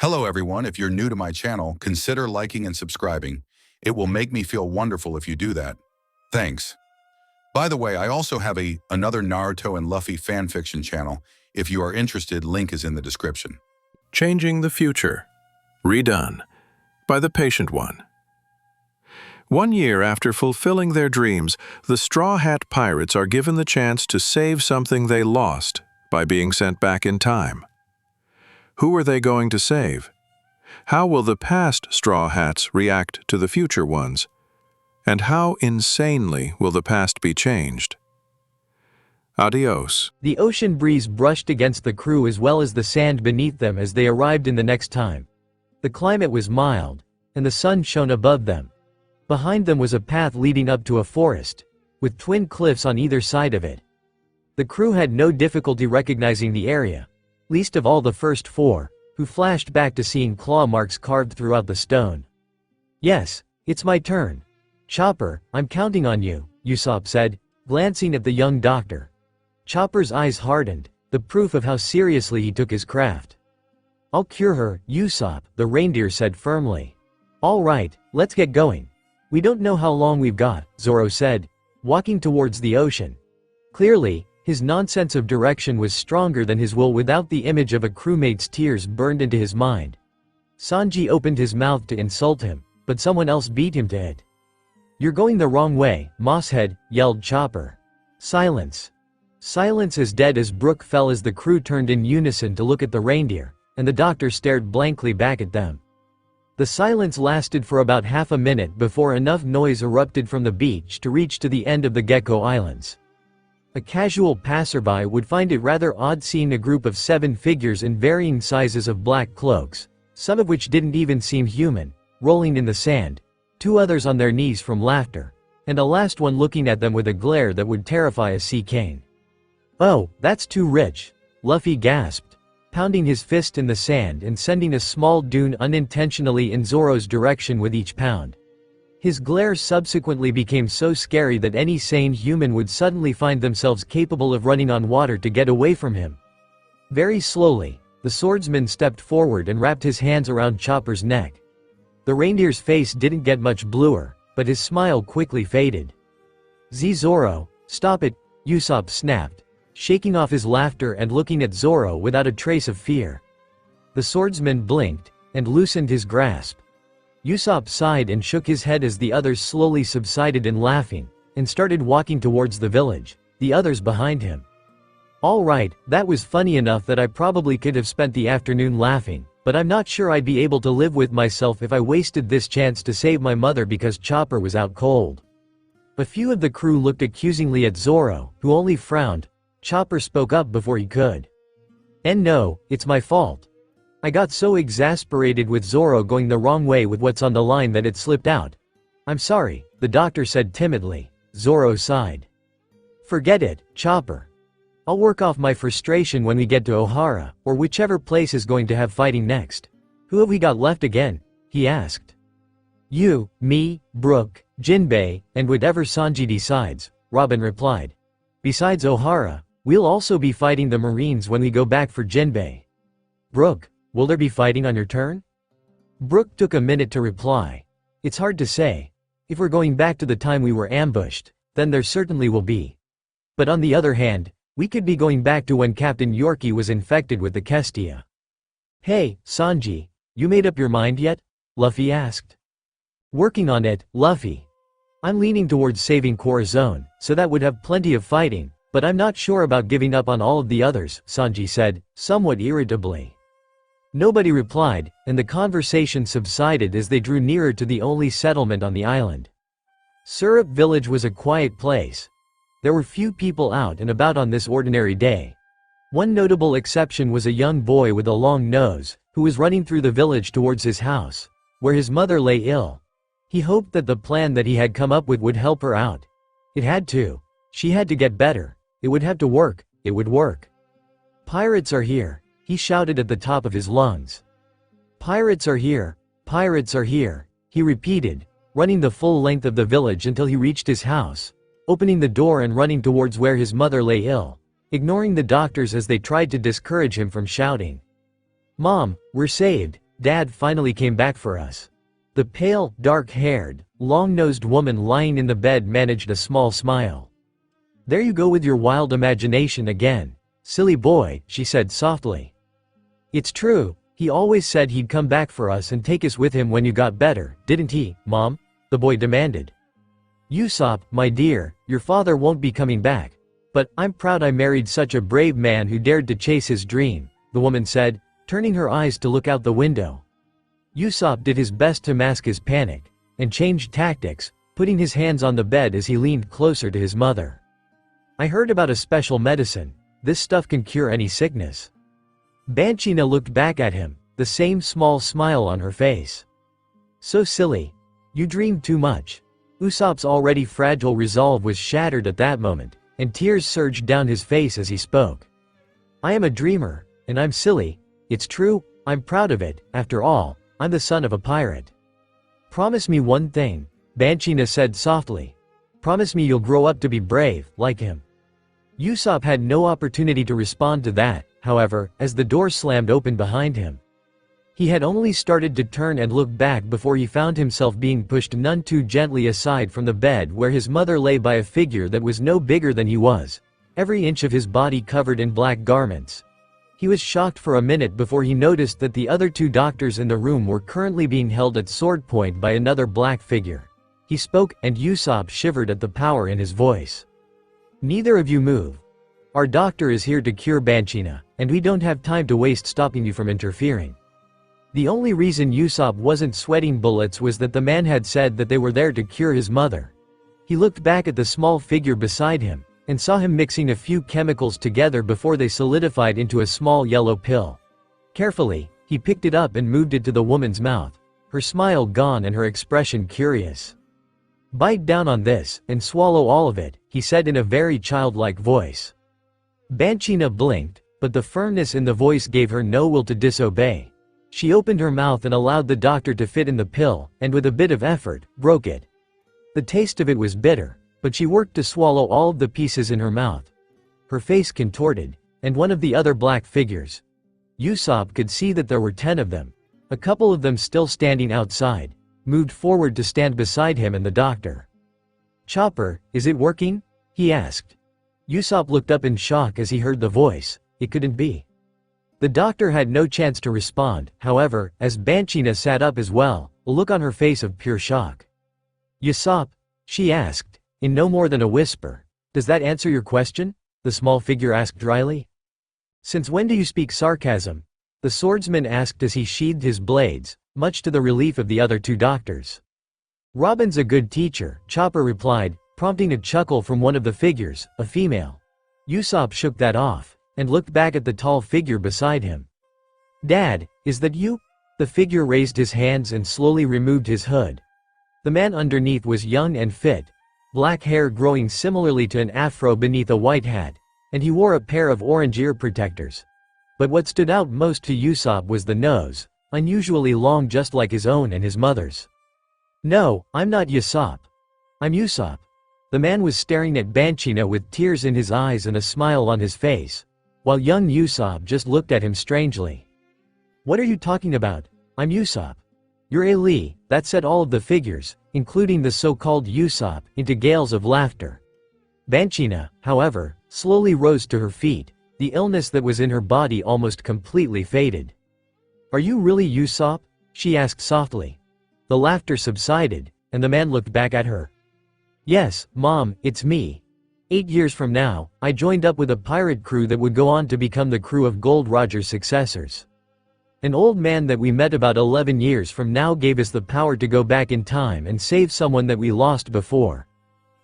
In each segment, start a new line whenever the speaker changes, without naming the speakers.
Hello everyone, if you're new to my channel, consider liking and subscribing. It will make me feel wonderful if you do that. Thanks. By the way, I also have another Naruto and Luffy fanfiction channel. If you are interested, link is in the description.
Changing the Future. Redone. By the Patient One. 1 year after fulfilling their dreams, the Straw Hat Pirates are given the chance to save something they lost by being sent back in time. Who are they going to save? How will the past Straw Hats react to the future ones? And how insanely will the past be changed? Adios.
The ocean breeze brushed against the crew as well as the sand beneath them as they arrived in the next time. The climate was mild, and the sun shone above them. Behind them was a path leading up to a forest, with twin cliffs on either side of it. The crew had no difficulty recognizing the area, least of all the first four, who flashed back to seeing claw marks carved throughout the stone. "Yes, it's my turn. Chopper, I'm counting on you," Usopp said, glancing at the young doctor. Chopper's eyes hardened, the proof of how seriously he took his craft. "I'll cure her, Usopp," the reindeer said firmly. "All right, let's get going. We don't know how long we've got," Zoro said, walking towards the ocean. Clearly, his nonsense of direction was stronger than his will. Without the image of a crewmate's tears burned into his mind. Sanji opened his mouth to insult him, but someone else beat him to it. "You're going the wrong way, Mosshead," yelled Chopper. Silence. Silence as dead as Brook fell as the crew turned in unison to look at the reindeer, and the doctor stared blankly back at them. The silence lasted for about half a minute before enough noise erupted from the beach to reach to the end of the Gecko Islands. A casual passerby would find it rather odd seeing a group of 7 figures in varying sizes of black cloaks, some of which didn't even seem human, rolling in the sand, 2 others on their knees from laughter, and a last one looking at them with a glare that would terrify a sea king. "Oh, that's too rich," Luffy gasped, pounding his fist in the sand and sending a small dune unintentionally in Zoro's direction with each pound. His glare subsequently became so scary that any sane human would suddenly find themselves capable of running on water to get away from him. Very slowly, the swordsman stepped forward and wrapped his hands around Chopper's neck. The reindeer's face didn't get much bluer, but his smile quickly faded. "Zoro, stop it," Usopp snapped, shaking off his laughter and looking at Zoro without a trace of fear. The swordsman blinked, and loosened his grasp. Usopp sighed and shook his head as the others slowly subsided in laughing, and started walking towards the village, the others behind him. "All right, that was funny enough that I probably could have spent the afternoon laughing, but I'm not sure I'd be able to live with myself if I wasted this chance to save my mother because Chopper was out cold." A few of the crew looked accusingly at Zoro, who only frowned. Chopper spoke up before he could. "And no, it's my fault. I got so exasperated with Zoro going the wrong way with what's on the line that it slipped out. I'm sorry," the doctor said timidly. Zoro sighed. "Forget it, Chopper. I'll work off my frustration when we get to Ohara, or whichever place is going to have fighting next. Who have we got left again?" he asked. "You, me, Brook, Jinbei, and whatever Sanji decides," Robin replied. "Besides Ohara, we'll also be fighting the Marines when we go back for Jinbei." "Brook, will there be fighting on your turn?" Brook took a minute to reply. "It's hard to say. If we're going back to the time we were ambushed, then there certainly will be. But on the other hand, we could be going back to when Captain Yorkie was infected with the Kestia." "Hey, Sanji, you made up your mind yet?" Luffy asked. "Working on it, Luffy. I'm leaning towards saving Corazon, so that would have plenty of fighting, but I'm not sure about giving up on all of the others," Sanji said, somewhat irritably. Nobody replied, and the conversation subsided as they drew nearer to the only settlement on the island. Syrup Village was a quiet place. There were few people out and about on this ordinary day. One notable exception was a young boy with a long nose, who was running through the village towards his house, where his mother lay ill. He hoped that the plan that he had come up with would help her out. It had to. She had to get better. It would have to work. It would work. "Pirates are here," he shouted at the top of his lungs. "Pirates are here, pirates are here," he repeated, running the full length of the village until he reached his house, opening the door and running towards where his mother lay ill, ignoring the doctors as they tried to discourage him from shouting. "Mom, we're saved," Dad finally came back for us." The pale, dark-haired, long-nosed woman lying in the bed managed a small smile. "There you go with your wild imagination again. Silly boy," she said softly. "It's true, he always said he'd come back for us and take us with him when you got better, didn't he, Mom?" the boy demanded. "Usopp, my dear, your father won't be coming back. But I'm proud I married such a brave man who dared to chase his dream," the woman said, turning her eyes to look out the window. Usopp did his best to mask his panic, and changed tactics, putting his hands on the bed as he leaned closer to his mother. "I heard about a special medicine. This stuff can cure any sickness." Banshina looked back at him, the same small smile on her face. "So silly. You dreamed too much." Usopp's already fragile resolve was shattered at that moment, and tears surged down his face as he spoke. "I am a dreamer, and I'm silly. It's true, I'm proud of it. After all, I'm the son of a pirate." "Promise me one thing," Banshina said softly. "Promise me you'll grow up to be brave, like him." Usopp had no opportunity to respond to that, however, as the door slammed open behind him. He had only started to turn and look back before he found himself being pushed none too gently aside from the bed where his mother lay by a figure that was no bigger than he was, every inch of his body covered in black garments. He was shocked for a minute before he noticed that the other two doctors in the room were currently being held at sword point by another black figure. He spoke, and Usopp shivered at the power in his voice. "Neither of you move. Our doctor is here to cure Banshina, and we don't have time to waste stopping you from interfering." The only reason Usopp wasn't sweating bullets was that the man had said that they were there to cure his mother. He looked back at the small figure beside him, and saw him mixing a few chemicals together before they solidified into a small yellow pill. Carefully, he picked it up and moved it to the woman's mouth, her smile gone and her expression curious. "Bite down on this, and swallow all of it," he said in a very childlike voice. Banshina blinked, but the firmness in the voice gave her no will to disobey. She opened her mouth and allowed the doctor to fit in the pill, and with a bit of effort, broke it. The taste of it was bitter, but she worked to swallow all of the pieces in her mouth. Her face contorted, and one of the other black figures. Usopp could see that there were 10 of them, a couple of them still standing outside, moved forward to stand beside him and the doctor. "Chopper, is it working?" he asked. Usopp looked up in shock as he heard the voice. It couldn't be. The doctor had no chance to respond, however, as Banshina sat up as well, a look on her face of pure shock. "Usopp?" she asked, in no more than a whisper. "Does that answer your question?" the small figure asked dryly. "Since when do you speak sarcasm?" the swordsman asked as he sheathed his blades, much to the relief of the other two doctors. "Robin's a good teacher," Chopper replied, prompting a chuckle from one of the figures, a female. Usopp shook that off, and looked back at the tall figure beside him. "Dad, is that you?" The figure raised his hands and slowly removed his hood. The man underneath was young and fit, black hair growing similarly to an afro beneath a white hat, and he wore a pair of orange ear protectors. But what stood out most to Usopp was the nose, unusually long just like his own and his mother's. "No, I'm not Usopp. I'm Usopp." The man was staring at Banshina with tears in his eyes and a smile on his face, while young Usopp just looked at him strangely. "What are you talking about? I'm Usopp." "You're a Lee," that set all of the figures, including the so-called Usopp, into gales of laughter. Banshina, however, slowly rose to her feet, the illness that was in her body almost completely faded. "Are you really Usopp?" she asked softly. The laughter subsided, and the man looked back at her. "Yes, Mom, it's me. 8 years from now, I joined up with a pirate crew that would go on to become the crew of Gold Roger's successors. An old man that we met about 11 years from now gave us the power to go back in time and save someone that we lost before.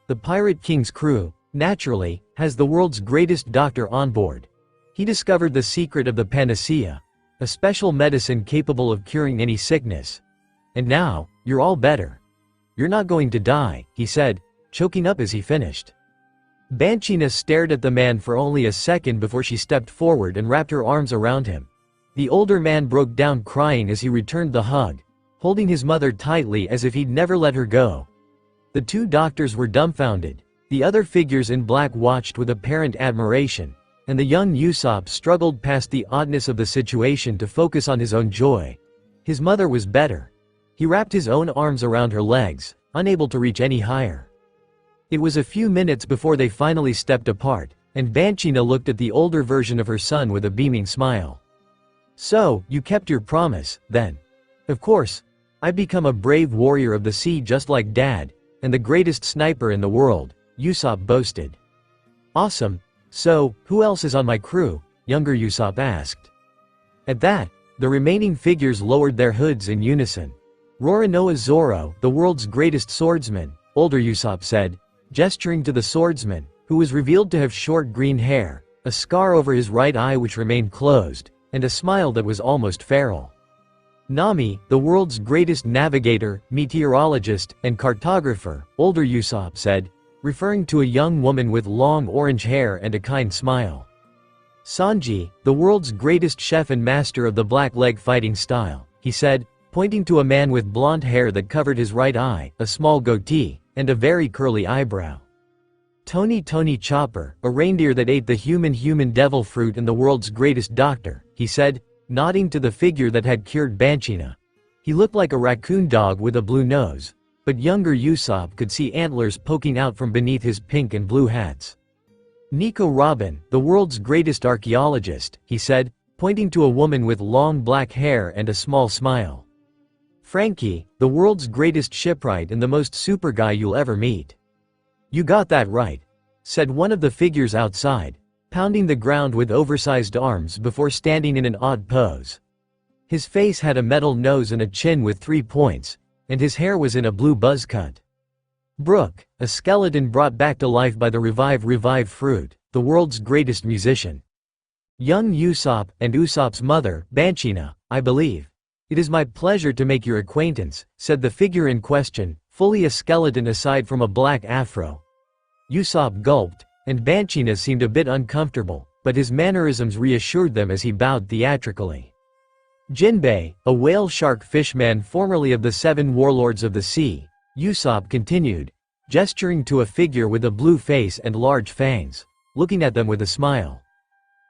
The Pirate King's crew, naturally, has the world's greatest doctor on board. He discovered the secret of the panacea, a special medicine capable of curing any sickness. And now, you're all better. You're not going to die," he said, choking up as he finished. Banshina stared at the man for only a second before she stepped forward and wrapped her arms around him. The older man broke down crying as he returned the hug, holding his mother tightly as if he'd never let her go. The two doctors were dumbfounded. The other figures in black watched with apparent admiration, and the young Usopp struggled past the oddness of the situation to focus on his own joy. His mother was better. He wrapped his own arms around her legs, unable to reach any higher. It was a few minutes before they finally stepped apart, and Banshina looked at the older version of her son with a beaming smile. "So, you kept your promise, then?" "Of course. I've become a brave warrior of the sea just like Dad, and the greatest sniper in the world," Usopp boasted. "Awesome. So, who else is on my crew?" younger Usopp asked. At that, the remaining figures lowered their hoods in unison. "Roronoa Zoro, the world's greatest swordsman," older Usopp said, gesturing to the swordsman, who was revealed to have short green hair, a scar over his right eye which remained closed, and a smile that was almost feral. "Nami, the world's greatest navigator, meteorologist, and cartographer," older Usopp said, referring to a young woman with long orange hair and a kind smile. "Sanji, the world's greatest chef and master of the black leg fighting style," he said, pointing to a man with blonde hair that covered his right eye, a small goatee, and a very curly eyebrow. "Tony Chopper, a reindeer that ate the human devil fruit and the world's greatest doctor," he said, nodding to the figure that had cured Banshina. He looked like a raccoon dog with a blue nose, but younger Usopp could see antlers poking out from beneath his pink and blue hats. "Nico Robin, the world's greatest archaeologist," he said, pointing to a woman with long black hair and a small smile. "Frankie, the world's greatest shipwright and the most super guy you'll ever meet." "You got that right," said one of the figures outside, pounding the ground with oversized arms before standing in an odd pose. His face had a metal nose and a chin with 3 points, and his hair was in a blue buzz cut. "Brook, a skeleton brought back to life by the revive fruit, the world's greatest musician." "Young Usopp and Usopp's mother, Banshina, I believe. It is my pleasure to make your acquaintance," said the figure in question, fully a skeleton aside from a black afro. Usopp gulped, and Banshina seemed a bit uncomfortable, but his mannerisms reassured them as he bowed theatrically. "Jinbei, a whale shark fishman formerly of the 7 warlords of the sea," Usopp continued, gesturing to a figure with a blue face and large fangs, looking at them with a smile.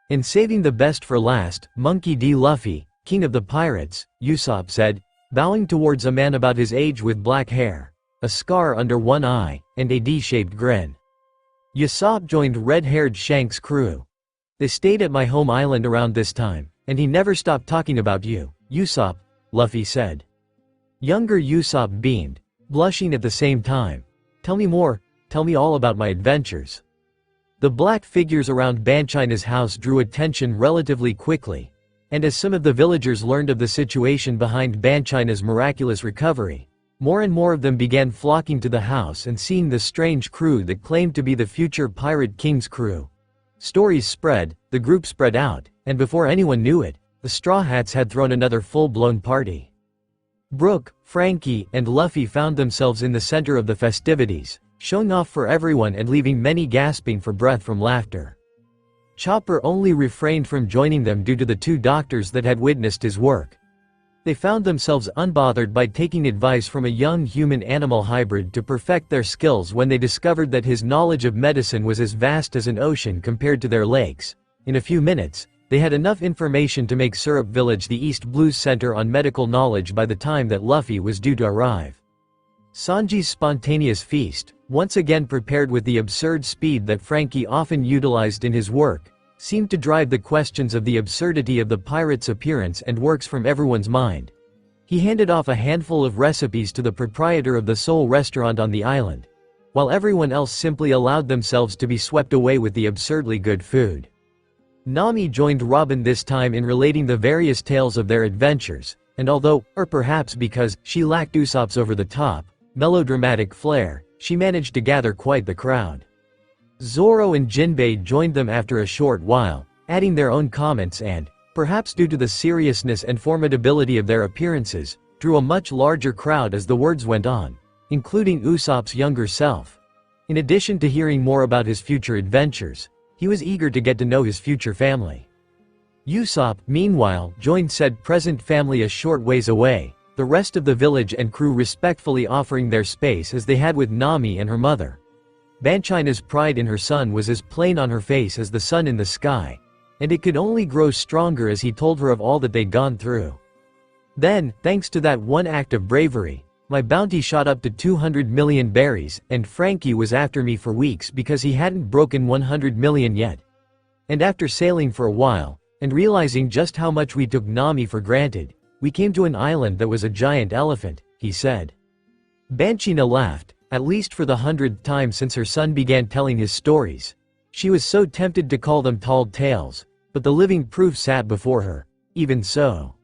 "And saving the best for last, Monkey D. Luffy, king of the pirates," Usopp said, bowing towards a man about his age with black hair, a scar under one eye, and a D-shaped grin. Usopp joined red-haired Shanks' crew. "They stayed at my home island around this time, and he never stopped talking about you, Usopp," Luffy said. Younger Usopp beamed, blushing at the same time. "Tell me more, tell me all about my adventures." The black figures around Banshina's house drew attention relatively quickly, and as some of the villagers learned of the situation behind Banshina's miraculous recovery, more and more of them began flocking to the house and seeing the strange crew that claimed to be the future Pirate King's crew. Stories spread, the group spread out, and before anyone knew it, the Straw Hats had thrown another full-blown party. Brook, Frankie, and Luffy found themselves in the center of the festivities, showing off for everyone and leaving many gasping for breath from laughter. Chopper only refrained from joining them due to the 2 doctors that had witnessed his work. They found themselves unbothered by taking advice from a young human-animal hybrid to perfect their skills when they discovered that his knowledge of medicine was as vast as an ocean compared to their lakes. In a few minutes, they had enough information to make Syrup Village the East Blue's center on medical knowledge by the time that Luffy was due to arrive. Sanji's spontaneous feast, once again prepared with the absurd speed that Frankie often utilized in his work, seemed to drive the questions of the absurdity of the pirate's appearance and works from everyone's mind. He handed off a handful of recipes to the proprietor of the sole restaurant on the island, while everyone else simply allowed themselves to be swept away with the absurdly good food. Nami joined Robin this time in relating the various tales of their adventures, and although, or perhaps because, she lacked Usopp's over-the-top, melodramatic flair, she managed to gather quite the crowd. Zoro and Jinbei joined them after a short while, adding their own comments and, perhaps due to the seriousness and formidability of their appearances, drew a much larger crowd as the words went on, including Usopp's younger self. In addition to hearing more about his future adventures, he was eager to get to know his future family. Usopp, meanwhile, joined said present family a short ways away, the rest of the village and crew respectfully offering their space as they had with Nami and her mother. Banshina's pride in her son was as plain on her face as the sun in the sky, and it could only grow stronger as he told her of all that they'd gone through. Then, thanks to that one act of bravery, my bounty shot up to 200 million berries, and Frankie was after me for weeks because he hadn't broken 100 million yet. And after sailing for a while, and realizing just how much we took Nami for granted, we came to an island that was a giant elephant, he said. Banchina laughed, at least for the 100th time since her son began telling his stories. She was so tempted to call them tall tales, but the living proof sat before her. Even so.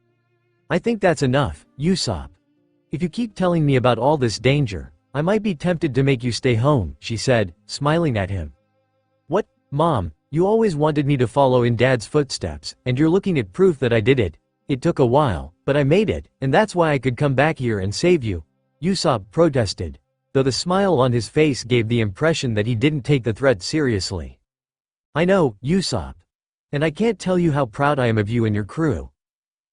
I think that's enough, Usopp. If you keep telling me about all this danger, I might be tempted to make you stay home, she said, smiling at him. What, Mom, you always wanted me to follow in Dad's footsteps, and you're looking at proof that I did it. It took a while, but I made it, and that's why I could come back here and save you, Usopp protested, though the smile on his face gave the impression that he didn't take the threat seriously. I know, Usopp. And I can't tell you how proud I am of you and your crew.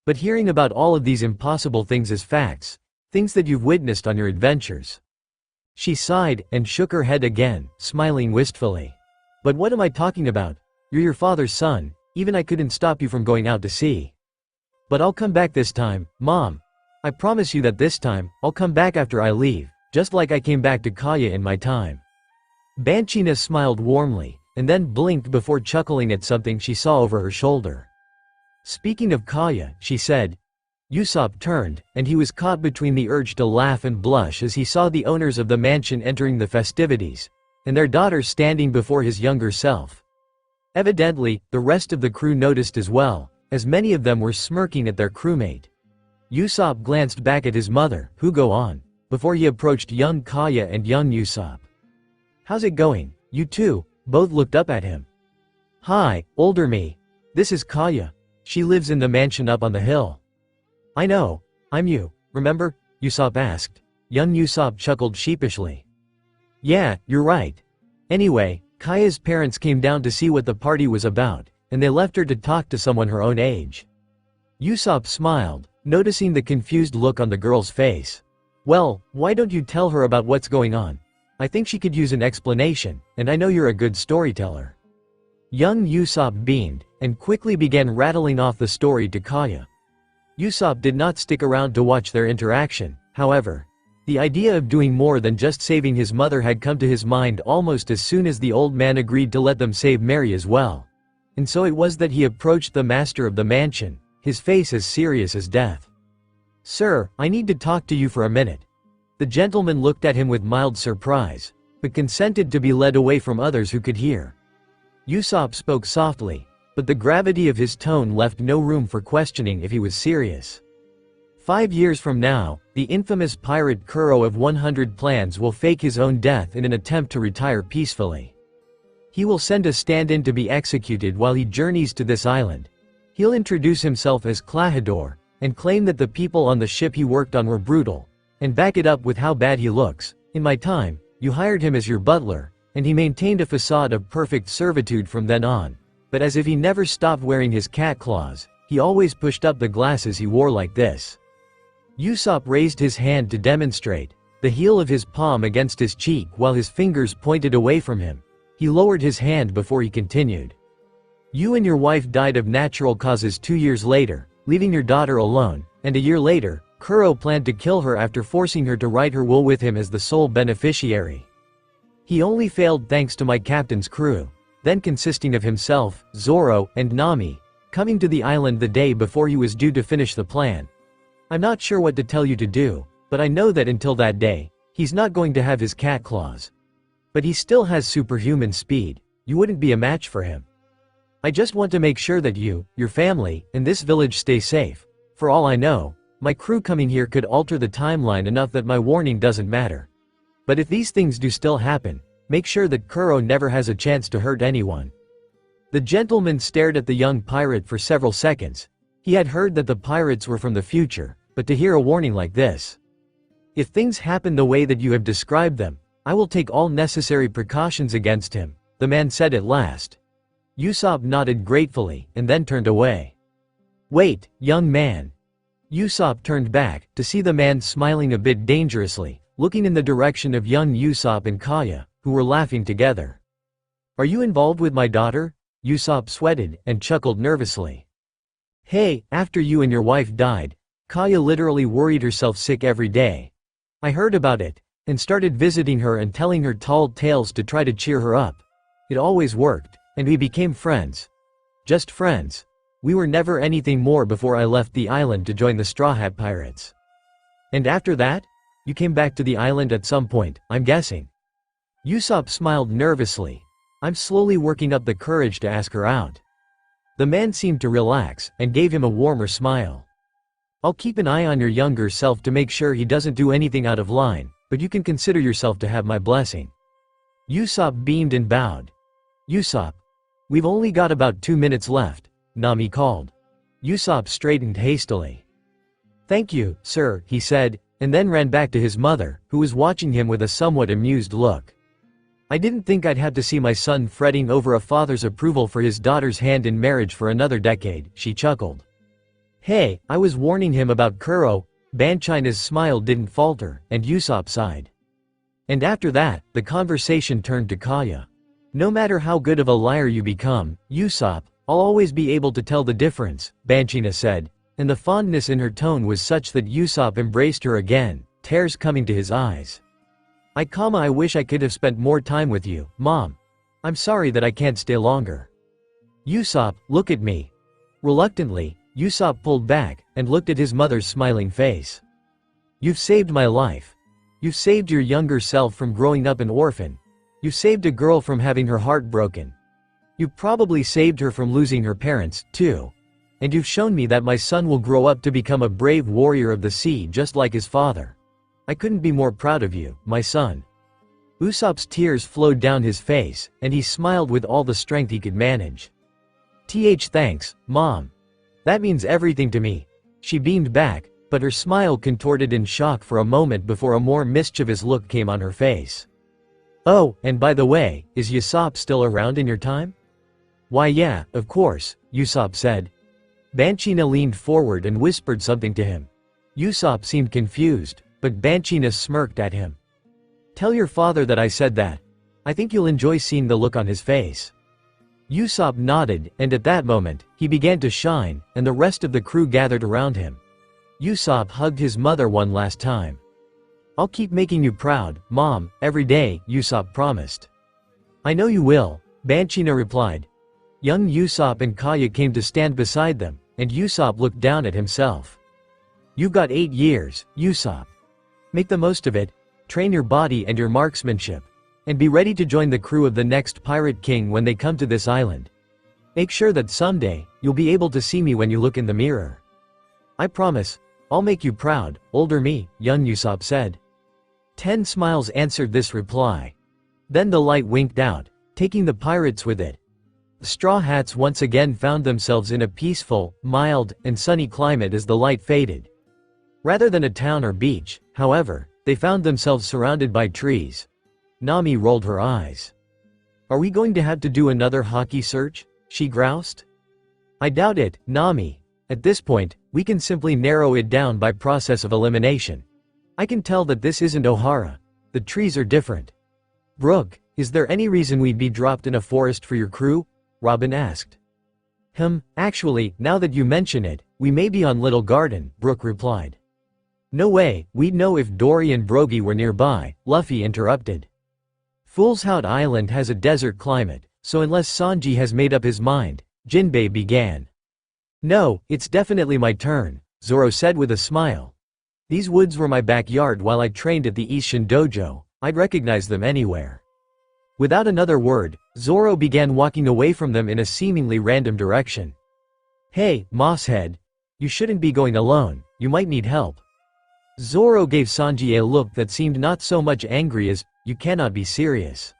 But hearing about all of these impossible things as facts, things that you've witnessed on your adventures. She sighed and shook her head again, smiling wistfully. But what am I talking about? You're your father's son, even I couldn't stop you from going out to sea. But I'll come back this time, Mom. I promise you that this time, I'll come back after I leave, just like I came back to Kaya in my time. Banchina smiled warmly, and then blinked before chuckling at something she saw over her shoulder. Speaking of Kaya, she said. Usopp turned, and he was caught between the urge to laugh and blush as he saw the owners of the mansion entering the festivities, and their daughter standing before his younger self. Evidently, the rest of the crew noticed as well, as many of them were smirking at their crewmate. Usopp glanced back at his mother, Hugo, before he approached young Kaya and young Usopp. How's it going, you two? Both looked up at him. Hi, older me. This is Kaya. She lives in the mansion up on the hill. I know, I'm you, remember? Usopp asked. Young Usopp chuckled sheepishly. Yeah, you're right. Anyway, Kaya's parents came down to see what the party was about, and they left her to talk to someone her own age. Usopp smiled, noticing the confused look on the girl's face. Well, why don't you tell her about what's going on? I think she could use an explanation, and I know you're a good storyteller. Young Usopp beamed, and quickly began rattling off the story to Kaya. Usopp did not stick around to watch their interaction, however. The idea of doing more than just saving his mother had come to his mind almost as soon as the old man agreed to let them save Mary as well. And so it was that he approached the master of the mansion, his face as serious as death. Sir, I need to talk to you for a minute. The gentleman looked at him with mild surprise, but consented to be led away from others who could hear. Usopp spoke softly, but the gravity of his tone left no room for questioning if he was serious. 5 years from now, the infamous pirate Kuro of 100 Plans will fake his own death in an attempt to retire peacefully. He will send a stand-in to be executed while he journeys to this island. He'll introduce himself as Klahadore, and claim that the people on the ship he worked on were brutal, and back it up with how bad he looks. In my time, you hired him as your butler, and he maintained a facade of perfect servitude from then on. But as if he never stopped wearing his cat claws, he always pushed up the glasses he wore like this. Usopp raised his hand to demonstrate, the heel of his palm against his cheek while his fingers pointed away from him. He lowered his hand before he continued. You and your wife died of natural causes 2 years later, leaving your daughter alone, and a year later, Kuro planned to kill her after forcing her to write her will with him as the sole beneficiary. He only failed thanks to my captain's crew, then consisting of himself, Zoro, and Nami, coming to the island the day before he was due to finish the plan. I'm not sure what to tell you to do, but I know that until that day, he's not going to have his cat claws. But he still has superhuman speed. You wouldn't be a match for him. I just want to make sure that you, your family, and this village stay safe. For all I know, my crew coming here could alter the timeline enough that my warning doesn't matter. But if these things do still happen, make sure that Kuro never has a chance to hurt anyone. The gentleman stared at the young pirate for several seconds. He had heard that the pirates were from the future, but to hear a warning like this. If things happen the way that you have described them, I will take all necessary precautions against him, the man said at last. Usopp nodded gratefully, and then turned away. Wait, young man. Usopp turned back, to see the man smiling a bit dangerously, looking in the direction of young Usopp and Kaya, who were laughing together. Are you involved with my daughter? Usopp sweated, and chuckled nervously. Hey, after you and your wife died, Kaya literally worried herself sick every day. I heard about it, and started visiting her and telling her tall tales to try to cheer her up. It always worked, and we became friends. Just friends. We were never anything more before I left the island to join the Straw Hat Pirates. And after that? You came back to the island at some point, I'm guessing. Usopp smiled nervously. I'm slowly working up the courage to ask her out. The man seemed to relax, and gave him a warmer smile. I'll keep an eye on your younger self to make sure he doesn't do anything out of line, but you can consider yourself to have my blessing. Usopp beamed and bowed. Usopp. We've only got about 2 minutes left, Nami called. Usopp straightened hastily. Thank you, sir, he said, and then ran back to his mother, who was watching him with a somewhat amused look. I didn't think I'd have to see my son fretting over a father's approval for his daughter's hand in marriage for another decade, she chuckled. Hey, I was warning him about Kuro. Banchina's smile didn't falter, and Usopp sighed. And after that, the conversation turned to Kaya. No matter how good of a liar you become, Usopp, I'll always be able to tell the difference, Banchina said, and the fondness in her tone was such that Usopp embraced her again, tears coming to his eyes. I wish I could have spent more time with you, Mom. I'm sorry that I can't stay longer. Usopp, look at me. Reluctantly, Usopp pulled back, and looked at his mother's smiling face. You've saved my life. You've saved your younger self from growing up an orphan. You saved a girl from having her heart broken. You probably saved her from losing her parents, too. And you've shown me that my son will grow up to become a brave warrior of the sea just like his father. I couldn't be more proud of you, my son. Usopp's tears flowed down his face, and he smiled with all the strength he could manage. Thanks, Mom. That means everything to me. She beamed back, but her smile contorted in shock for a moment before a more mischievous look came on her face. Oh, and by the way, is Usopp still around in your time? Why yeah, of course, Usopp said. Banchina leaned forward and whispered something to him. Usopp seemed confused, but Banchina smirked at him. Tell your father that I said that. I think you'll enjoy seeing the look on his face. Usopp nodded, and at that moment, he began to shine, and the rest of the crew gathered around him. Usopp hugged his mother one last time. I'll keep making you proud, Mom, every day, Usopp promised. I know you will, Banchina replied. Young Usopp and Kaya came to stand beside them, and Usopp looked down at himself. You've got 8 years, Usopp. Make the most of it, train your body and your marksmanship, and be ready to join the crew of the next Pirate King when they come to this island. Make sure that someday, you'll be able to see me when you look in the mirror. I promise, I'll make you proud, older me, young Usopp said. 10 smiles answered this reply. Then the light winked out, taking the pirates with it. The Straw Hats once again found themselves in a peaceful, mild, and sunny climate as the light faded. Rather than a town or beach, however, they found themselves surrounded by trees. Nami rolled her eyes. Are we going to have to do another hockey search? She groused. I doubt it, Nami. At this point, we can simply narrow it down by process of elimination. I can tell that this isn't Ohara. The trees are different. Brooke, is there any reason we'd be dropped in a forest for your crew? Robin asked. Actually, now that you mention it, we may be on Little Garden, Brooke replied. No way, we'd know if Dory and Brogy were nearby, Luffy interrupted. Fool's Hout Island has a desert climate, so unless Sanji has made up his mind, Jinbei began. No, it's definitely my turn, Zoro said with a smile. These woods were my backyard while I trained at the Isshin Dojo, I'd recognize them anywhere. Without another word, Zoro began walking away from them in a seemingly random direction. Hey, Mosshead. You shouldn't be going alone, you might need help. Zoro gave Sanji a look that seemed not so much angry as, you cannot be serious.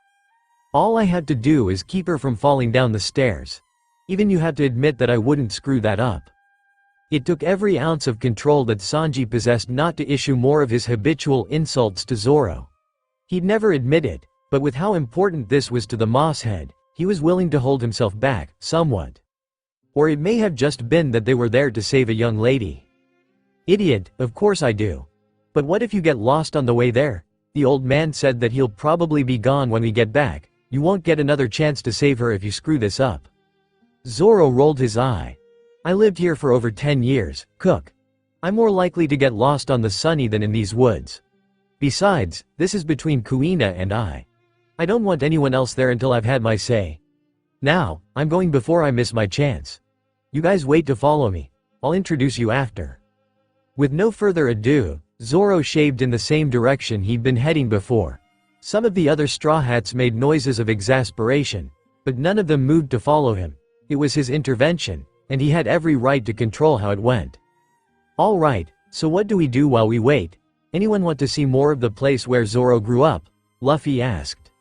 All I had to do is keep her from falling down the stairs. Even you have to admit that I wouldn't screw that up. It took every ounce of control that Sanji possessed not to issue more of his habitual insults to Zoro. He'd never admit it, but with how important this was to the Mosshead, he was willing to hold himself back, somewhat. Or it may have just been that they were there to save a young lady. Idiot, of course I do. But what if you get lost on the way there? The old man said that he'll probably be gone when we get back. You won't get another chance to save her if you screw this up. Zoro rolled his eye. I lived here for over 10 years, Cook. I'm more likely to get lost on the sunny than in these woods. Besides, this is between Kuina and I. I don't want anyone else there until I've had my say. Now, I'm going before I miss my chance. You guys wait to follow me. I'll introduce you after." With no further ado, Zoro shaved in the same direction he'd been heading before. Some of the other Straw Hats made noises of exasperation, but none of them moved to follow him. It was his intervention, and he had every right to control how it went. "All right, so what do we do while we wait? Anyone want to see more of the place where Zoro grew up?" Luffy asked.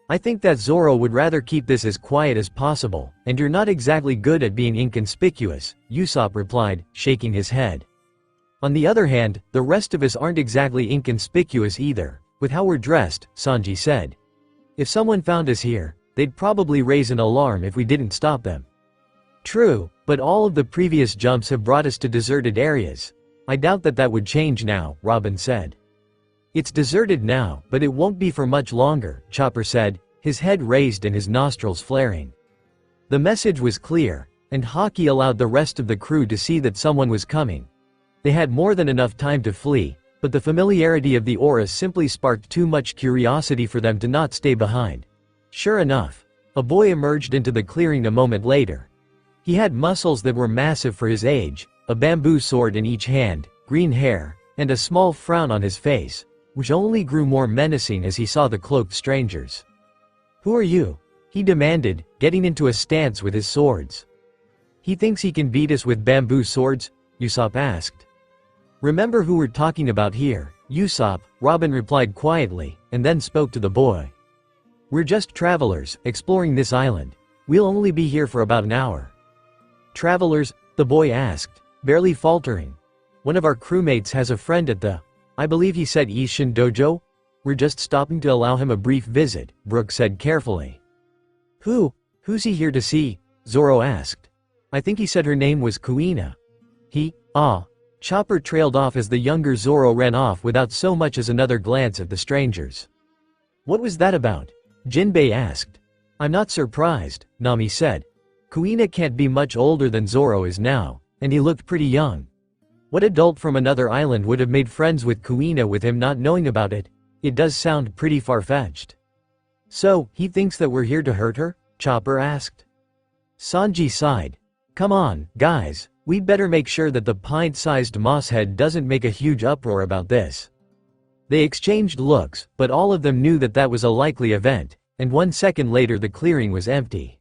"I think that Zoro would rather keep this as quiet as possible, and you're not exactly good at being inconspicuous," Usopp replied, shaking his head. "On the other hand, the rest of us aren't exactly inconspicuous either, with how we're dressed," Sanji said. "If someone found us here, they'd probably raise an alarm if we didn't stop them." "True, but all of the previous jumps have brought us to deserted areas. I doubt that would change now," Robin said. "It's deserted now, but it won't be for much longer," Chopper said, his head raised and his nostrils flaring. The message was clear, and Haki allowed the rest of the crew to see that someone was coming. They had more than enough time to flee, but the familiarity of the aura simply sparked too much curiosity for them to not stay behind. Sure enough, a boy emerged into the clearing a moment later. He had muscles that were massive for his age, a bamboo sword in each hand, green hair, and a small frown on his face, which only grew more menacing as he saw the cloaked strangers. "Who are you?" he demanded, getting into a stance with his swords. "He thinks he can beat us with bamboo swords?" Usopp asked. "Remember who we're talking about here, Usopp," Robin replied quietly, and then spoke to the boy. "We're just travelers, exploring this island. We'll only be here for about an hour." "Travelers?" the boy asked, barely faltering. "One of our crewmates has a friend at the, I believe he said Ishin Dojo? We're just stopping to allow him a brief visit," Brook said carefully. Who's he here to see?" Zoro asked. "I think he said her name was Kuina." Chopper trailed off as the younger Zoro ran off without so much as another glance at the strangers. "What was that about?" Jinbei asked. "I'm not surprised," Nami said. "Kuina can't be much older than Zoro is now, and he looked pretty young. What adult from another island would have made friends with Kuina with him not knowing about it? It does sound pretty far-fetched." "So, he thinks that we're here to hurt her?" Chopper asked. Sanji sighed. "Come on, guys, we'd better make sure that the pint-sized mosshead doesn't make a huge uproar about this." They exchanged looks, but all of them knew that was a likely event, and 1 second later the clearing was empty.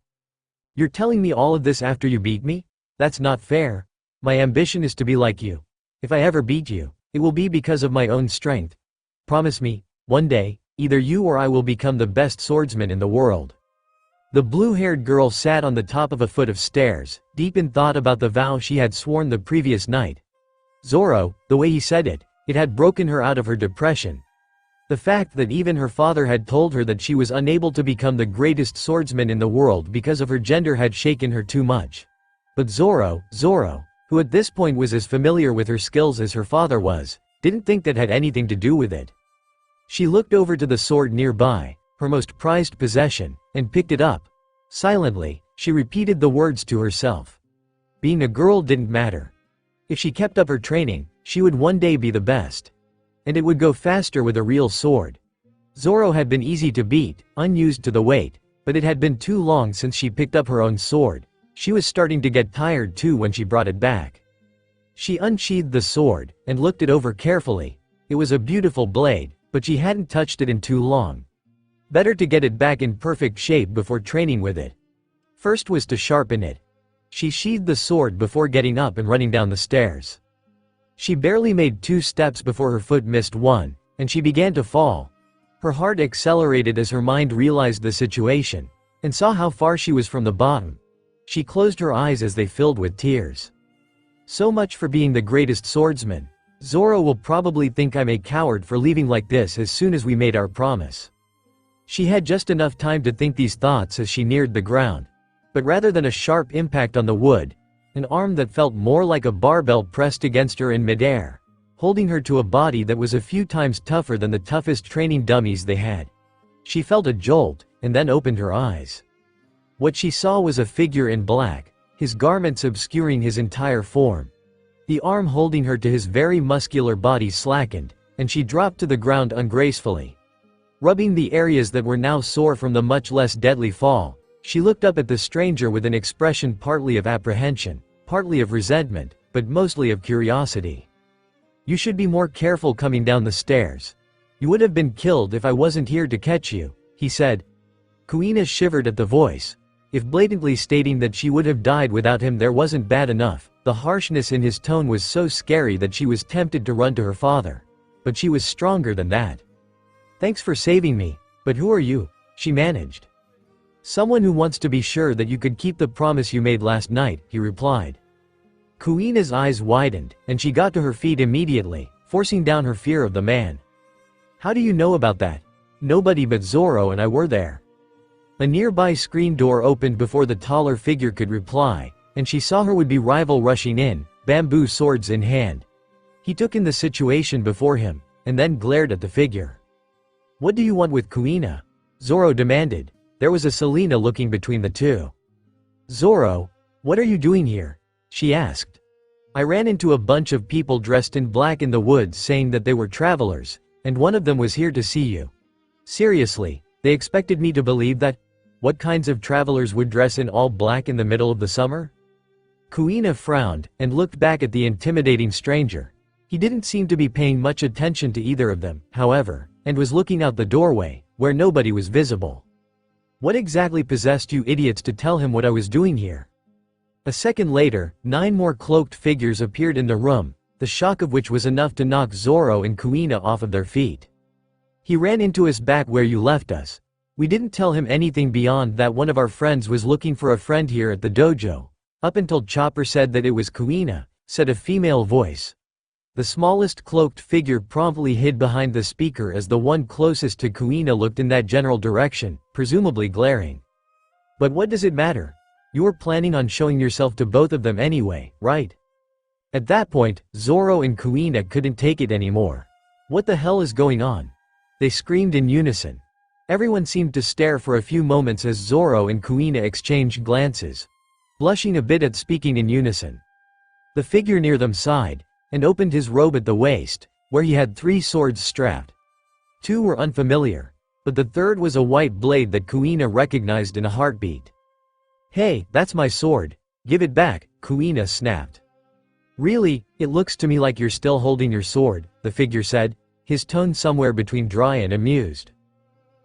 "You're telling me all of this after you beat me? That's not fair. My ambition is to be like you. If I ever beat you, it will be because of my own strength. Promise me, one day, either you or I will become the best swordsman in the world." The blue-haired girl sat on the top of a foot of stairs, deep in thought about the vow she had sworn the previous night. Zoro, the way he said it had broken her out of her depression. The fact that even her father had told her that she was unable to become the greatest swordsman in the world because of her gender had shaken her too much. But Zoro, who at this point was as familiar with her skills as her father was, didn't think that had anything to do with it. She looked over to the sword nearby, her most prized possession, and picked it up. Silently, she repeated the words to herself. Being a girl didn't matter. If she kept up her training, she would one day be the best. And it would go faster with a real sword. Zoro had been easy to beat, unused to the weight, but it had been too long since she picked up her own sword. She was starting to get tired too when she brought it back. She unsheathed the sword, and looked it over carefully. It was a beautiful blade, but she hadn't touched it in too long. Better to get it back in perfect shape before training with it. First was to sharpen it. She sheathed the sword before getting up and running down the stairs. She barely made 2 steps before her foot missed one, and she began to fall. Her heart accelerated as her mind realized the situation, and saw how far she was from the bottom. She closed her eyes as they filled with tears. So much for being the greatest swordsman. Zoro will probably think I'm a coward for leaving like this as soon as we made our promise. She had just enough time to think these thoughts as she neared the ground. But rather than a sharp impact on the wood, an arm that felt more like a barbell pressed against her in midair, holding her to a body that was a few times tougher than the toughest training dummies they had. She felt a jolt, and then opened her eyes. What she saw was a figure in black, his garments obscuring his entire form. The arm holding her to his very muscular body slackened, and she dropped to the ground ungracefully. Rubbing the areas that were now sore from the much less deadly fall, she looked up at the stranger with an expression partly of apprehension, partly of resentment, but mostly of curiosity. "You should be more careful coming down the stairs. You would have been killed if I wasn't here to catch you," he said. Kuina shivered at the voice. If blatantly stating that she would have died without him there wasn't bad enough, the harshness in his tone was so scary that she was tempted to run to her father. But she was stronger than that. "Thanks for saving me, but who are you?" she managed. "Someone who wants to be sure that you could keep the promise you made last night," he replied. Kuina's eyes widened, and she got to her feet immediately, forcing down her fear of the man. "How do you know about that? Nobody but Zoro and I were there." A nearby screen door opened before the taller figure could reply, and she saw her would-be rival rushing in, bamboo swords in hand. He took in the situation before him, and then glared at the figure. "What do you want with Kuina?" Zoro demanded. There was a Selena looking between the two. "Zoro, what are you doing here?" she asked. "I ran into a bunch of people dressed in black in the woods saying that they were travelers, and one of them was here to see you." "Seriously, they expected me to believe that? What kinds of travelers would dress in all black in the middle of the summer?" Kuina frowned, and looked back at the intimidating stranger. He didn't seem to be paying much attention to either of them, however, and was looking out the doorway, where nobody was visible. "What exactly possessed you idiots to tell him what I was doing here?" A second later, 9 more cloaked figures appeared in the room, the shock of which was enough to knock Zoro and Kuina off of their feet. "He ran into us back where you left us. We didn't tell him anything beyond that one of our friends was looking for a friend here at the dojo. Up until Chopper said that it was Kuina," said a female voice. The smallest cloaked figure promptly hid behind the speaker as the one closest to Kuina looked in that general direction, presumably glaring. "But what does it matter? You were planning on showing yourself to both of them anyway, right?" At that point, Zoro and Kuina couldn't take it anymore. "What the hell is going on?" they screamed in unison. Everyone seemed to stare for a few moments as Zoro and Kuina exchanged glances, blushing a bit at speaking in unison. The figure near them sighed, and opened his robe at the waist, where he had 3 swords strapped. 2 were unfamiliar, but the third was a white blade that Kuina recognized in a heartbeat. "Hey, that's my sword. Give it back," Kuina snapped. "Really, it looks to me like you're still holding your sword," the figure said, his tone somewhere between dry and amused.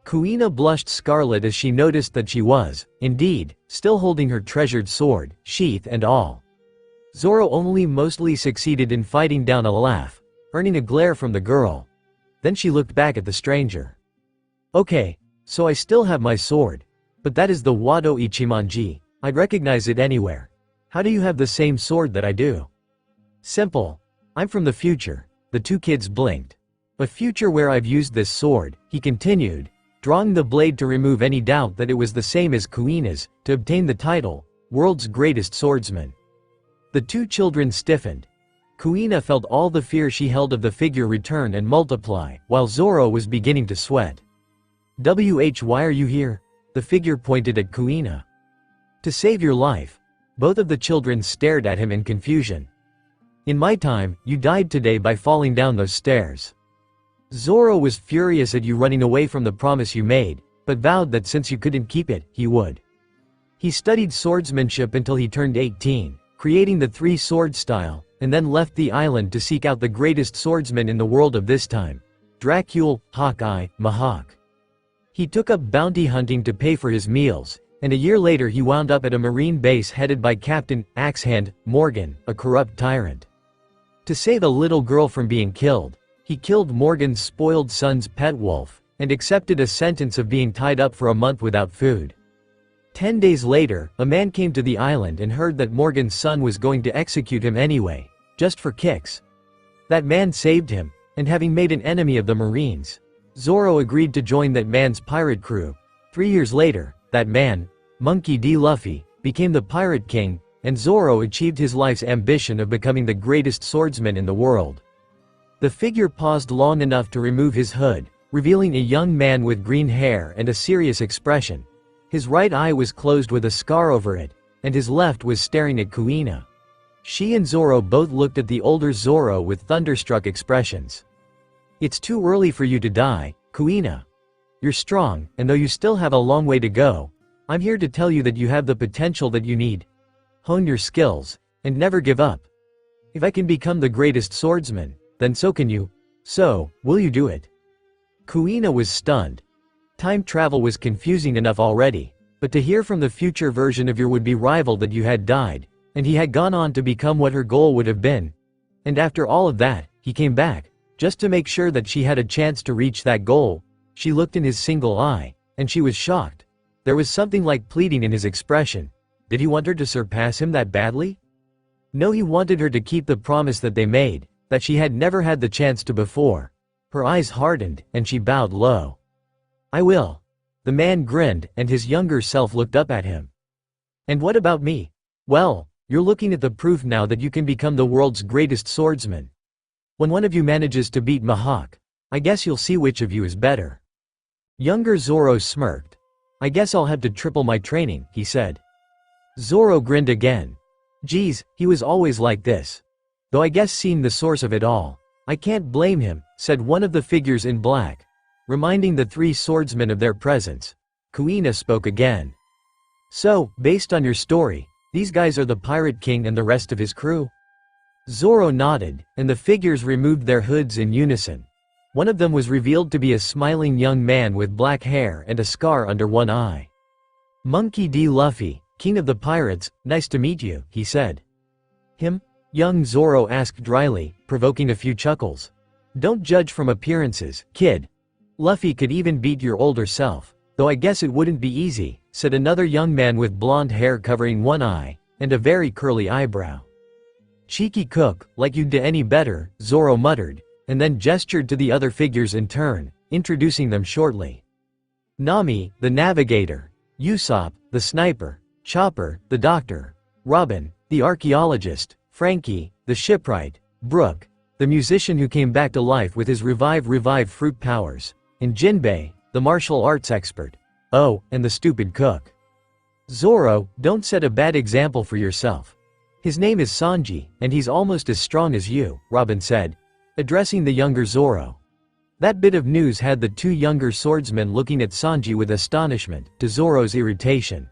Kuina blushed scarlet as she noticed that she was, indeed, still holding her treasured sword, sheath and all. Zoro only mostly succeeded in fighting down a laugh, earning a glare from the girl. Then she looked back at the stranger. "Okay, so I still have my sword. But that is the Wado Ichimonji. I'd recognize it anywhere. How do you have the same sword that I do?" "Simple. I'm from the future." The 2 kids blinked. "A future where I've used this sword," he continued, drawing the blade to remove any doubt that it was the same as Kuina's, to obtain the title, World's Greatest Swordsman. The 2 children stiffened. Kuina felt all the fear she held of the figure return and multiply, while Zoro was beginning to sweat. "Why are you here?" The figure pointed at Kuina. "To save your life." Both of the children stared at him in confusion. "In my time, you died today by falling down those stairs." Zoro was furious at you running away from the promise you made, but vowed that since you couldn't keep it, he would. He studied swordsmanship until he turned 18, creating the 3-sword style, and then left the island to seek out the greatest swordsman in the world of this time, Dracule, Hawkeye, Mihawk. He took up bounty hunting to pay for his meals, and a year later he wound up at a marine base headed by Captain Axehand Morgan, a corrupt tyrant. To save a little girl from being killed, he killed Morgan's spoiled son's pet wolf, and accepted a sentence of being tied up for a month without food. 10 days later, a man came to the island and heard that Morgan's son was going to execute him anyway, just for kicks. That man saved him, and having made an enemy of the Marines, Zoro agreed to join that man's pirate crew. 3 years later, that man, Monkey D. Luffy, became the Pirate King, and Zoro achieved his life's ambition of becoming the greatest swordsman in the world. The figure paused long enough to remove his hood, revealing a young man with green hair and a serious expression. His right eye was closed with a scar over it, and his left was staring at Kuina. She and Zoro both looked at the older Zoro with thunderstruck expressions. It's too early for you to die, Kuina. You're strong, and though you still have a long way to go, I'm here to tell you that you have the potential that you need. Hone your skills, and never give up. If I can become the greatest swordsman, then so can you. So, will you do it? Kuina was stunned. Time travel was confusing enough already, but to hear from the future version of your would-be rival that you had died, and he had gone on to become what her goal would have been. And after all of that, he came back, just to make sure that she had a chance to reach that goal. She looked in his single eye, and she was shocked. There was something like pleading in his expression. Did he want her to surpass him that badly? No, he wanted her to keep the promise that they made, that she had never had the chance to before. Her eyes hardened, and she bowed low. I will. The man grinned, and his younger self looked up at him. And what about me? Well, you're looking at the proof now that you can become the world's greatest swordsman. When one of you manages to beat Mihawk, I guess you'll see which of you is better. Younger Zoro smirked. I guess I'll have to triple my training, he said. Zoro grinned again. Geez, he was always like this. Though I guess seeing the source of it all, I can't blame him, said one of the figures in black. Reminding the three swordsmen of their presence, Kuina spoke again. So, based on your story, these guys are the Pirate King and the rest of his crew? Zoro nodded, and the figures removed their hoods in unison. One of them was revealed to be a smiling young man with black hair and a scar under one eye. Monkey D. Luffy, King of the Pirates, nice to meet you, he said. Him? Young Zoro asked dryly, provoking a few chuckles. Don't judge from appearances, kid. Luffy could even beat your older self, though I guess it wouldn't be easy, said another young man with blonde hair covering one eye, and a very curly eyebrow. Cheeky cook, like you'd do any better, Zoro muttered, and then gestured to the other figures in turn, introducing them shortly. Nami, the navigator, Usopp, the sniper, Chopper, the doctor, Robin, the archaeologist, Frankie, the shipwright, Brooke, the musician who came back to life with his revive fruit powers, and Jinbei, the martial arts expert. Oh, and the stupid cook. Zoro, don't set a bad example for yourself. His name is Sanji, and he's almost as strong as you, Robin said, addressing the younger Zoro. That bit of news had the two younger swordsmen looking at Sanji with astonishment, to Zoro's irritation.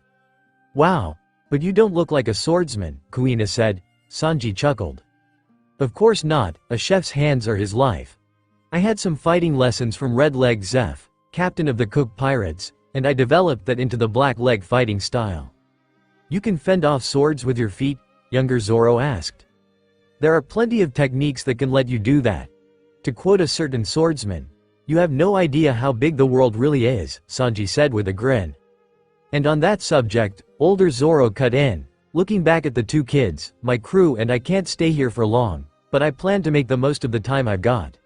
Wow, but you don't look like a swordsman, Kuina said. Sanji chuckled. Of course not, a chef's hands are his life. I had some fighting lessons from Red Leg Zeph, captain of the Cook Pirates, and I developed that into the Black Leg fighting style. You can fend off swords with your feet? Younger Zoro asked. There are plenty of techniques that can let you do that. To quote a certain swordsman, you have no idea how big the world really is, Sanji said with a grin. And on that subject, older Zoro cut in, looking back at the two kids, my crew and I can't stay here for long, but I plan to make the most of the time I've got.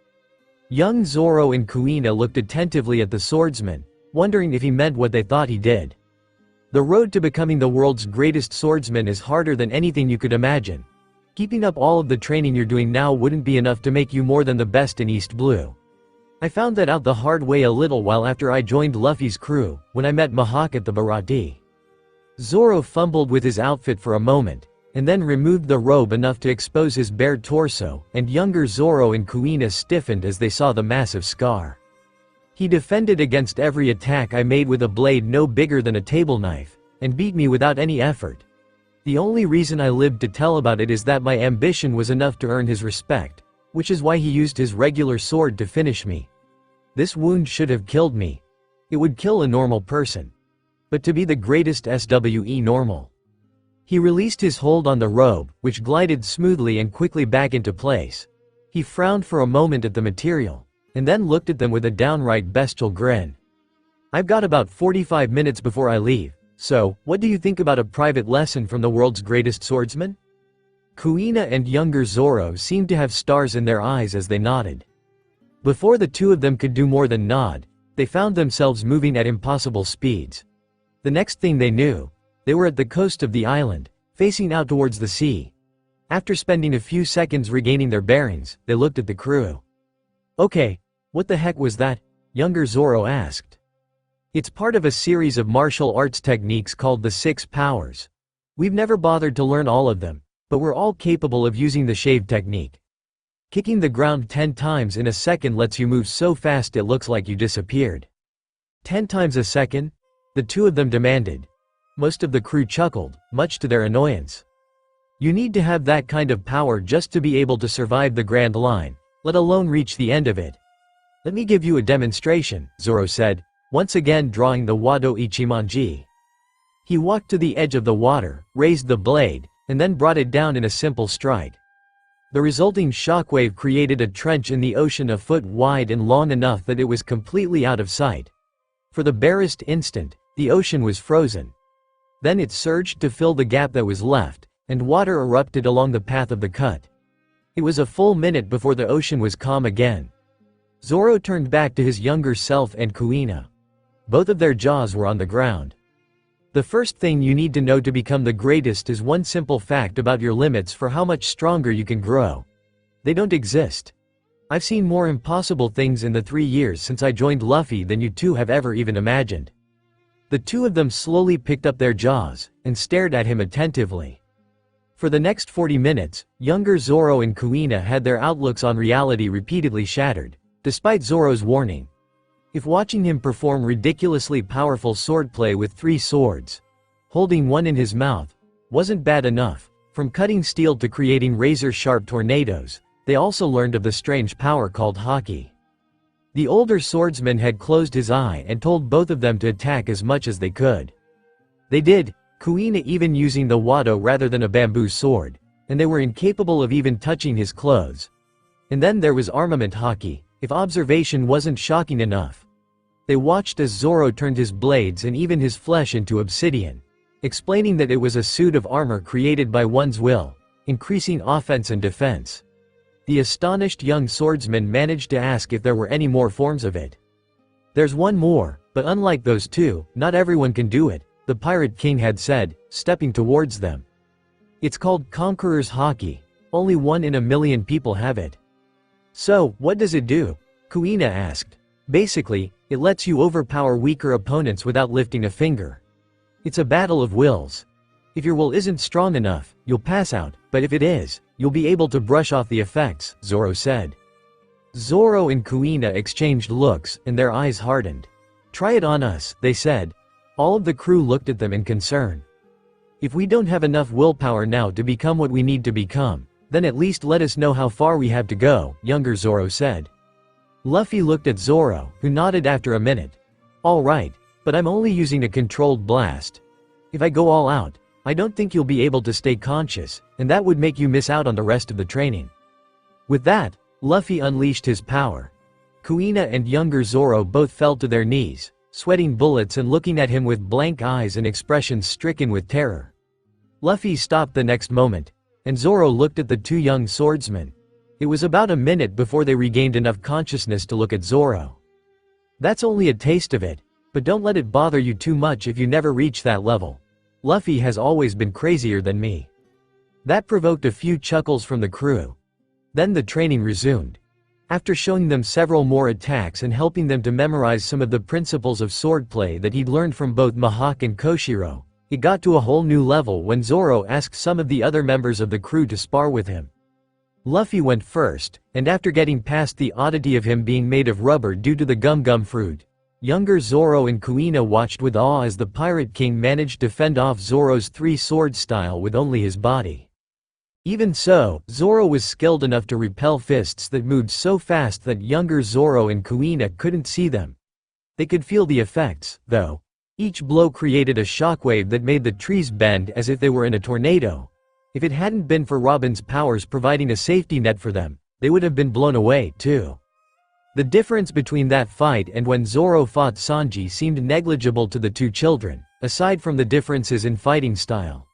Young Zoro and Kuina looked attentively at the swordsman, wondering if he meant what they thought he did. The road to becoming the world's greatest swordsman is harder than anything you could imagine. Keeping up all of the training you're doing now wouldn't be enough to make you more than the best in East Blue. I found that out the hard way a little while after I joined Luffy's crew, when I met Mihawk at the Barati. Zoro fumbled with his outfit for a moment, and then removed the robe enough to expose his bare torso, and younger Zoro and Kuina stiffened as they saw the massive scar. He defended against every attack I made with a blade no bigger than a table knife, and beat me without any effort. The only reason I lived to tell about it is that my ambition was enough to earn his respect, which is why he used his regular sword to finish me. This wound should have killed me. It would kill a normal person. But to be the greatest SWE normal. He released his hold on the robe, which glided smoothly and quickly back into place. He frowned for a moment at the material, and then looked at them with a downright bestial grin. I've got about 45 minutes before I leave, so, what do you think about a private lesson from the world's greatest swordsman? Kuina and younger Zoro seemed to have stars in their eyes as they nodded. Before the two of them could do more than nod, they found themselves moving at impossible speeds. The next thing they knew, they were at the coast of the island, facing out towards the sea. After spending a few seconds regaining their bearings, they looked at the crew. Okay, what the heck was that? Younger Zoro asked. It's part of a series of martial arts techniques called the 6 powers. We've never bothered to learn all of them, But we're all capable of using the shave technique. Kicking the ground 10 times in a second lets you move so fast it looks like you disappeared. 10 times a second? The two of them demanded. Most of the crew chuckled, much to their annoyance. You need to have that kind of power just to be able to survive the Grand Line, let alone reach the end of it. Let me give you a demonstration, Zoro said, once again drawing the Wado Ichimonji. He walked to the edge of the water, raised the blade, and then brought it down in a simple strike. The resulting shockwave created a trench in the ocean a foot wide and long enough that it was completely out of sight. For the barest instant, the ocean was frozen. Then it surged to fill the gap that was left, and water erupted along the path of the cut. It was a full minute before the ocean was calm again. Zoro turned back to his younger self and Kuina. Both of their jaws were on the ground. The first thing you need to know to become the greatest is one simple fact about your limits for how much stronger you can grow. They don't exist. I've seen more impossible things in the 3 years since I joined Luffy than you two have ever even imagined. The two of them slowly picked up their jaws, and stared at him attentively. For the next 40 minutes, younger Zoro and Kuina had their outlooks on reality repeatedly shattered, despite Zoro's warning. If watching him perform ridiculously powerful swordplay with 3 swords, holding one in his mouth, wasn't bad enough, from cutting steel to creating razor-sharp tornadoes, they also learned of the strange power called haki. The older swordsman had closed his eye and told both of them to attack as much as they could. They did, Kuina even using the Wado rather than a bamboo sword, and they were incapable of even touching his clothes. And then there was armament haki, if observation wasn't shocking enough. They watched as Zoro turned his blades and even his flesh into obsidian, explaining that it was a suit of armor created by one's will, increasing offense and defense. The astonished young swordsman managed to ask if there were any more forms of it. There's one more, but unlike those two, not everyone can do it, the Pirate King had said, stepping towards them. It's called Conqueror's Haki, only 1 in a million people have it. So, what does it do? Kuina asked. Basically, it lets you overpower weaker opponents without lifting a finger. It's a battle of wills. If your will isn't strong enough, you'll pass out, but if it is, you'll be able to brush off the effects, Zoro said. Zoro and Kuina exchanged looks, and their eyes hardened. Try it on us, they said. All of the crew looked at them in concern. If we don't have enough willpower now to become what we need to become, then at least let us know how far we have to go, younger Zoro said. Luffy looked at Zoro, who nodded after a minute. All right, but I'm only using a controlled blast. If I go all out, I don't think you'll be able to stay conscious, and that would make you miss out on the rest of the training. With that, Luffy unleashed his power. Kuina and younger Zoro both fell to their knees, sweating bullets and looking at him with blank eyes and expressions stricken with terror. Luffy stopped the next moment, and Zoro looked at the 2 young swordsmen. It was about a minute before they regained enough consciousness to look at Zoro. That's only a taste of it, but don't let it bother you too much if you never reach that level. Luffy has always been crazier than me. That provoked a few chuckles from the crew. Then the training resumed. After showing them several more attacks and helping them to memorize some of the principles of swordplay that he'd learned from both Mihawk and Koshiro, it got to a whole new level when Zoro asked some of the other members of the crew to spar with him. Luffy went first, and after getting past the oddity of him being made of rubber due to the gum-gum fruit, younger Zoro and Kuina watched with awe as the Pirate King managed to fend off Zoro's 3-sword style with only his body. Even so, Zoro was skilled enough to repel fists that moved so fast that younger Zoro and Kuina couldn't see them. They could feel the effects, though. Each blow created a shockwave that made the trees bend as if they were in a tornado. If it hadn't been for Robin's powers providing a safety net for them, they would have been blown away, too. The difference between that fight and when Zoro fought Sanji seemed negligible to the 2 children, aside from the differences in fighting style.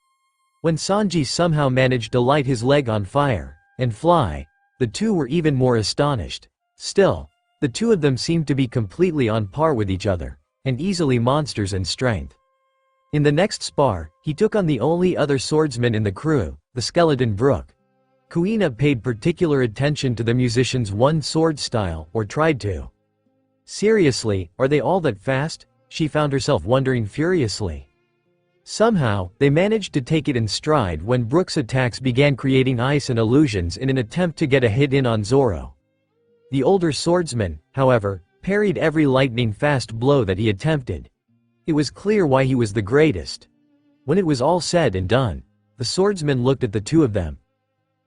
When Sanji somehow managed to light his leg on fire and fly, the 2 were even more astonished. Still, the 2 of them seemed to be completely on par with each other, and easily monsters in strength. In the next spar, he took on the only other swordsman in the crew, the skeleton Brook. Kuina paid particular attention to the musician's 1-sword style, or tried to. Seriously, are they all that fast? She found herself wondering furiously. Somehow, they managed to take it in stride when Brook's attacks began creating ice and illusions in an attempt to get a hit in on Zoro. The older swordsman, however, parried every lightning-fast blow that he attempted. It was clear why he was the greatest. When it was all said and done, the swordsman looked at the two of them.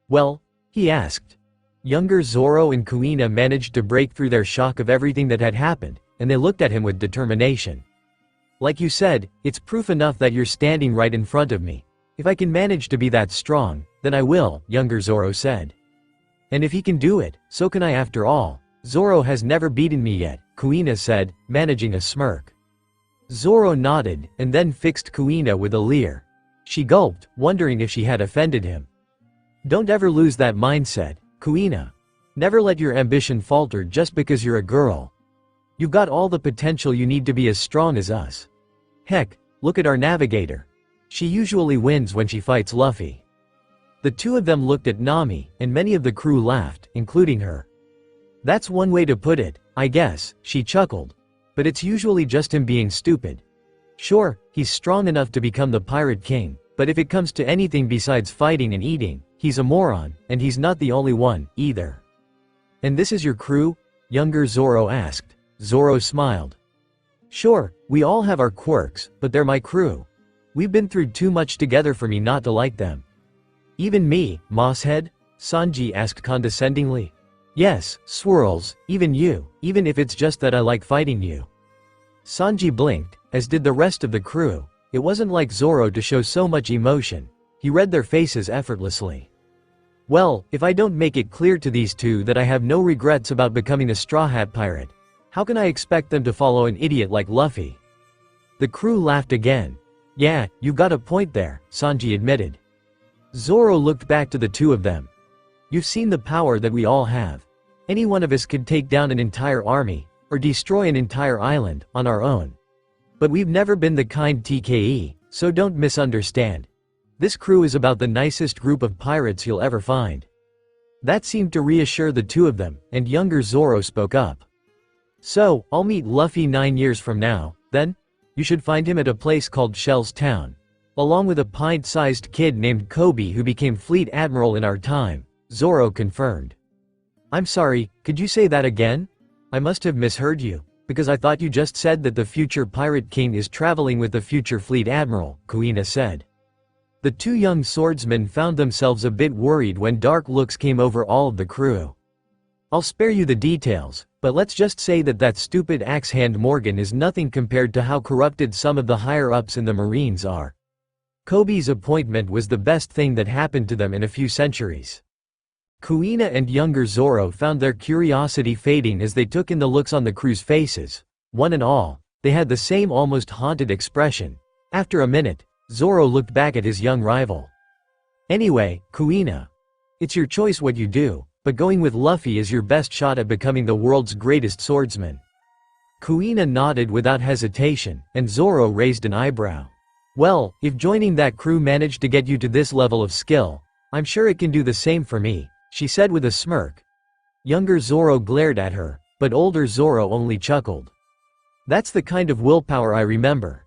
"Well?" he asked. Younger Zoro and Kuina managed to break through their shock of everything that had happened, and they looked at him with determination. "Like you said, it's proof enough that you're standing right in front of me. If I can manage to be that strong, then I will," younger Zoro said. "And if he can do it, so can I after all. Zoro has never beaten me yet," Kuina said, managing a smirk. Zoro nodded, and then fixed Kuina with a leer. She gulped, wondering if she had offended him. "Don't ever lose that mindset, Kuina. Never let your ambition falter just because you're a girl. You've got all the potential you need to be as strong as us. Heck, look at our navigator. She usually wins when she fights Luffy." The two of them looked at Nami, and many of the crew laughed, including her. "That's one way to put it, I guess," she chuckled. "But it's usually just him being stupid. Sure, he's strong enough to become the Pirate King, but if it comes to anything besides fighting and eating, he's a moron, and he's not the only one, either." "And this is your crew?" younger Zoro asked. Zoro smiled. "Sure, we all have our quirks, but they're my crew. We've been through too much together for me not to like them." "Even me, Mosshead?" Sanji asked condescendingly. "Yes, Swirls, even you, even if it's just that I like fighting you." Sanji blinked, as did the rest of the crew. It wasn't like Zoro to show so much emotion. He read their faces effortlessly. "Well, if I don't make it clear to these two that I have no regrets about becoming a Straw Hat pirate, how can I expect them to follow an idiot like Luffy?" The crew laughed again. "Yeah, you got a point there," Sanji admitted. Zoro looked back to the two of them. "You've seen the power that we all have. Any one of us could take down an entire army, or destroy an entire island, on our own. But we've never been the kind TKE, so don't misunderstand. This crew is about the nicest group of pirates you'll ever find." That seemed to reassure the two of them, and younger Zoro spoke up. "So, I'll meet Luffy 9 years from now, then? You should find him at a place called Shell's Town. Along with a pint-sized kid named Kobe who became Fleet Admiral in our time," Zoro confirmed. "I'm sorry, could you say that again? I must have misheard you, because I thought you just said that the future Pirate King is traveling with the future Fleet Admiral," Kuina said. The two young swordsmen found themselves a bit worried when dark looks came over all of the crew. "I'll spare you the details, but let's just say that that stupid axe-hand Morgan is nothing compared to how corrupted some of the higher-ups in the Marines are. Kobe's appointment was the best thing that happened to them in a few centuries." Kuina and younger Zoro found their curiosity fading as they took in the looks on the crew's faces. One and all, they had the same almost haunted expression. After a minute, Zoro looked back at his young rival. "Anyway, Kuina, it's your choice what you do, but going with Luffy is your best shot at becoming the world's greatest swordsman." Kuina nodded without hesitation, and Zoro raised an eyebrow. "Well, if joining that crew managed to get you to this level of skill, I'm sure it can do the same for me," she said with a smirk. Younger Zoro glared at her, but older Zoro only chuckled. "That's the kind of willpower I remember."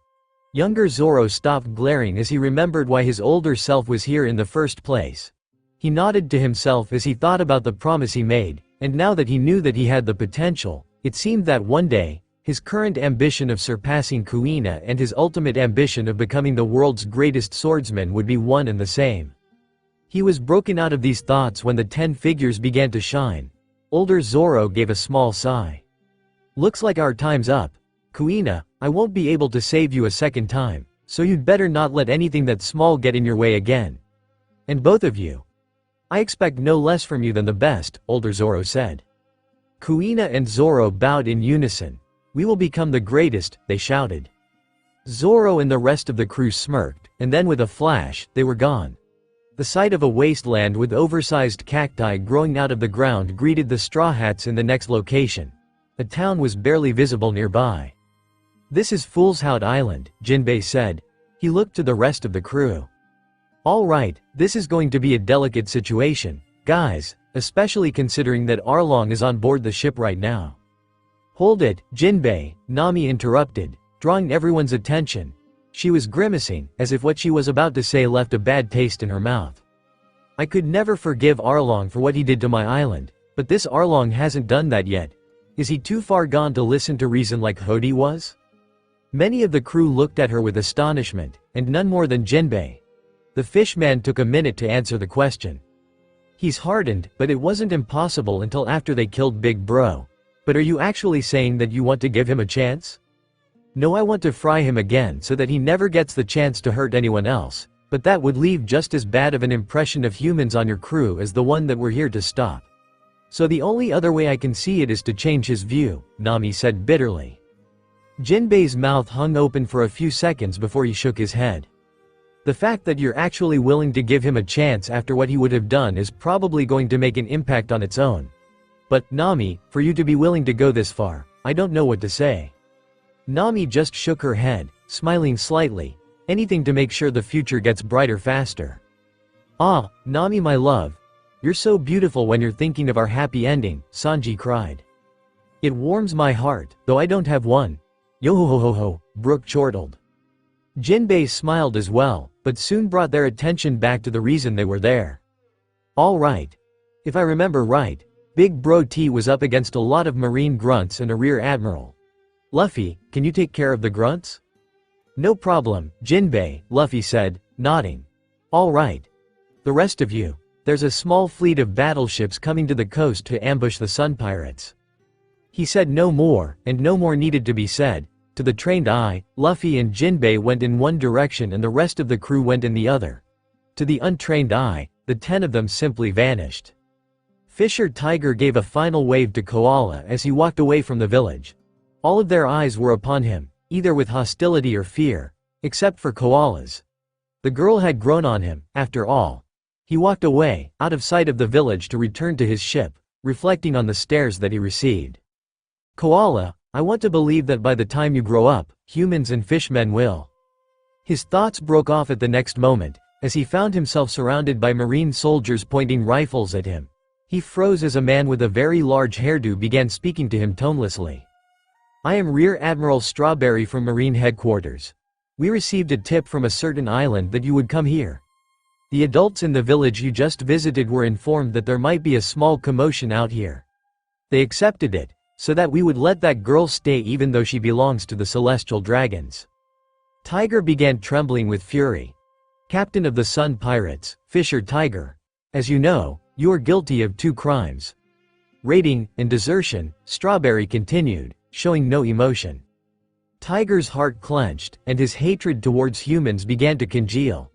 Younger Zoro stopped glaring as he remembered why his older self was here in the first place. He nodded to himself as he thought about the promise he made, and now that he knew that he had the potential, it seemed that one day, his current ambition of surpassing Kuina and his ultimate ambition of becoming the world's greatest swordsman would be one and the same. He was broken out of these thoughts when the 10 figures began to shine. Older Zoro gave a small sigh. "Looks like our time's up. Kuina, I won't be able to save you a second time, so you'd better not let anything that small get in your way again. And both of you. I expect no less from you than the best," older Zoro said. Kuina and Zoro bowed in unison. "We will become the greatest," they shouted. Zoro and the rest of the crew smirked, and then with a flash, they were gone. The sight of a wasteland with oversized cacti growing out of the ground greeted the Straw Hats in the next location. A town was barely visible nearby. "This is Fool's Hout Island," Jinbei said. He looked to the rest of the crew. "All right, this is going to be a delicate situation, guys, especially considering that Arlong is on board the ship right now." "Hold it, Jinbei," Nami interrupted, drawing everyone's attention. She was grimacing, as if what she was about to say left a bad taste in her mouth. I could never forgive Arlong for what he did to my island, but this Arlong hasn't done that yet. Is he too far gone to listen to reason like Hody was? Many of the crew looked at her with astonishment, and none more than Jinbei. The fishman took a minute to answer the question. He's hardened, but it wasn't impossible until after they killed Big Bro. But are you actually saying that you want to give him a chance? No, I want to fry him again so that he never gets the chance to hurt anyone else, but that would leave just as bad of an impression of humans on your crew as the one that we're here to stop. So the only other way I can see it is to change his view, Nami said bitterly. Jinbei's mouth hung open for a few seconds before he shook his head. The fact that you're actually willing to give him a chance after what he would have done is probably going to make an impact on its own. But, Nami, for you to be willing to go this far, I don't know what to say. Nami just shook her head, smiling slightly, anything to make sure the future gets brighter faster. Ah, Nami my love. You're so beautiful when you're thinking of our happy ending, Sanji cried. It warms my heart, though I don't have one. Yo-ho-ho-ho-ho, Brook chortled. Jinbei smiled as well, but soon brought their attention back to the reason they were there. All right. If I remember right, Big Bro T was up against a lot of marine grunts and a rear admiral. Luffy, can you take care of the grunts? No problem, Jinbei, Luffy said, nodding. All right. The rest of you, there's a small fleet of battleships coming to the coast to ambush the Sun Pirates. He said no more, and no more needed to be said. To the trained eye, Luffy and Jinbei went in one direction and the rest of the crew went in the other. To the untrained eye, the 10 of them simply vanished. Fisher Tiger gave a final wave to Koala as he walked away from the village. All of their eyes were upon him, either with hostility or fear, except for Koala's. The girl had grown on him, after all. He walked away, out of sight of the village to return to his ship, reflecting on the stares that he received. Koala, I want to believe that by the time you grow up, humans and fishmen will. His thoughts broke off at the next moment, as he found himself surrounded by marine soldiers pointing rifles at him. He froze as a man with a very large hairdo began speaking to him tonelessly. I am Rear Admiral Strawberry from Marine Headquarters. We received a tip from a certain island that you would come here. The adults in the village you just visited were informed that there might be a small commotion out here. They accepted it, so that we would let that girl stay even though she belongs to the Celestial Dragons. Tiger began trembling with fury. Captain of the Sun Pirates, Fisher Tiger. As you know, you are guilty of 2 crimes. Raiding and desertion, Strawberry continued, showing no emotion. Tiger's heart clenched, and his hatred towards humans began to congeal.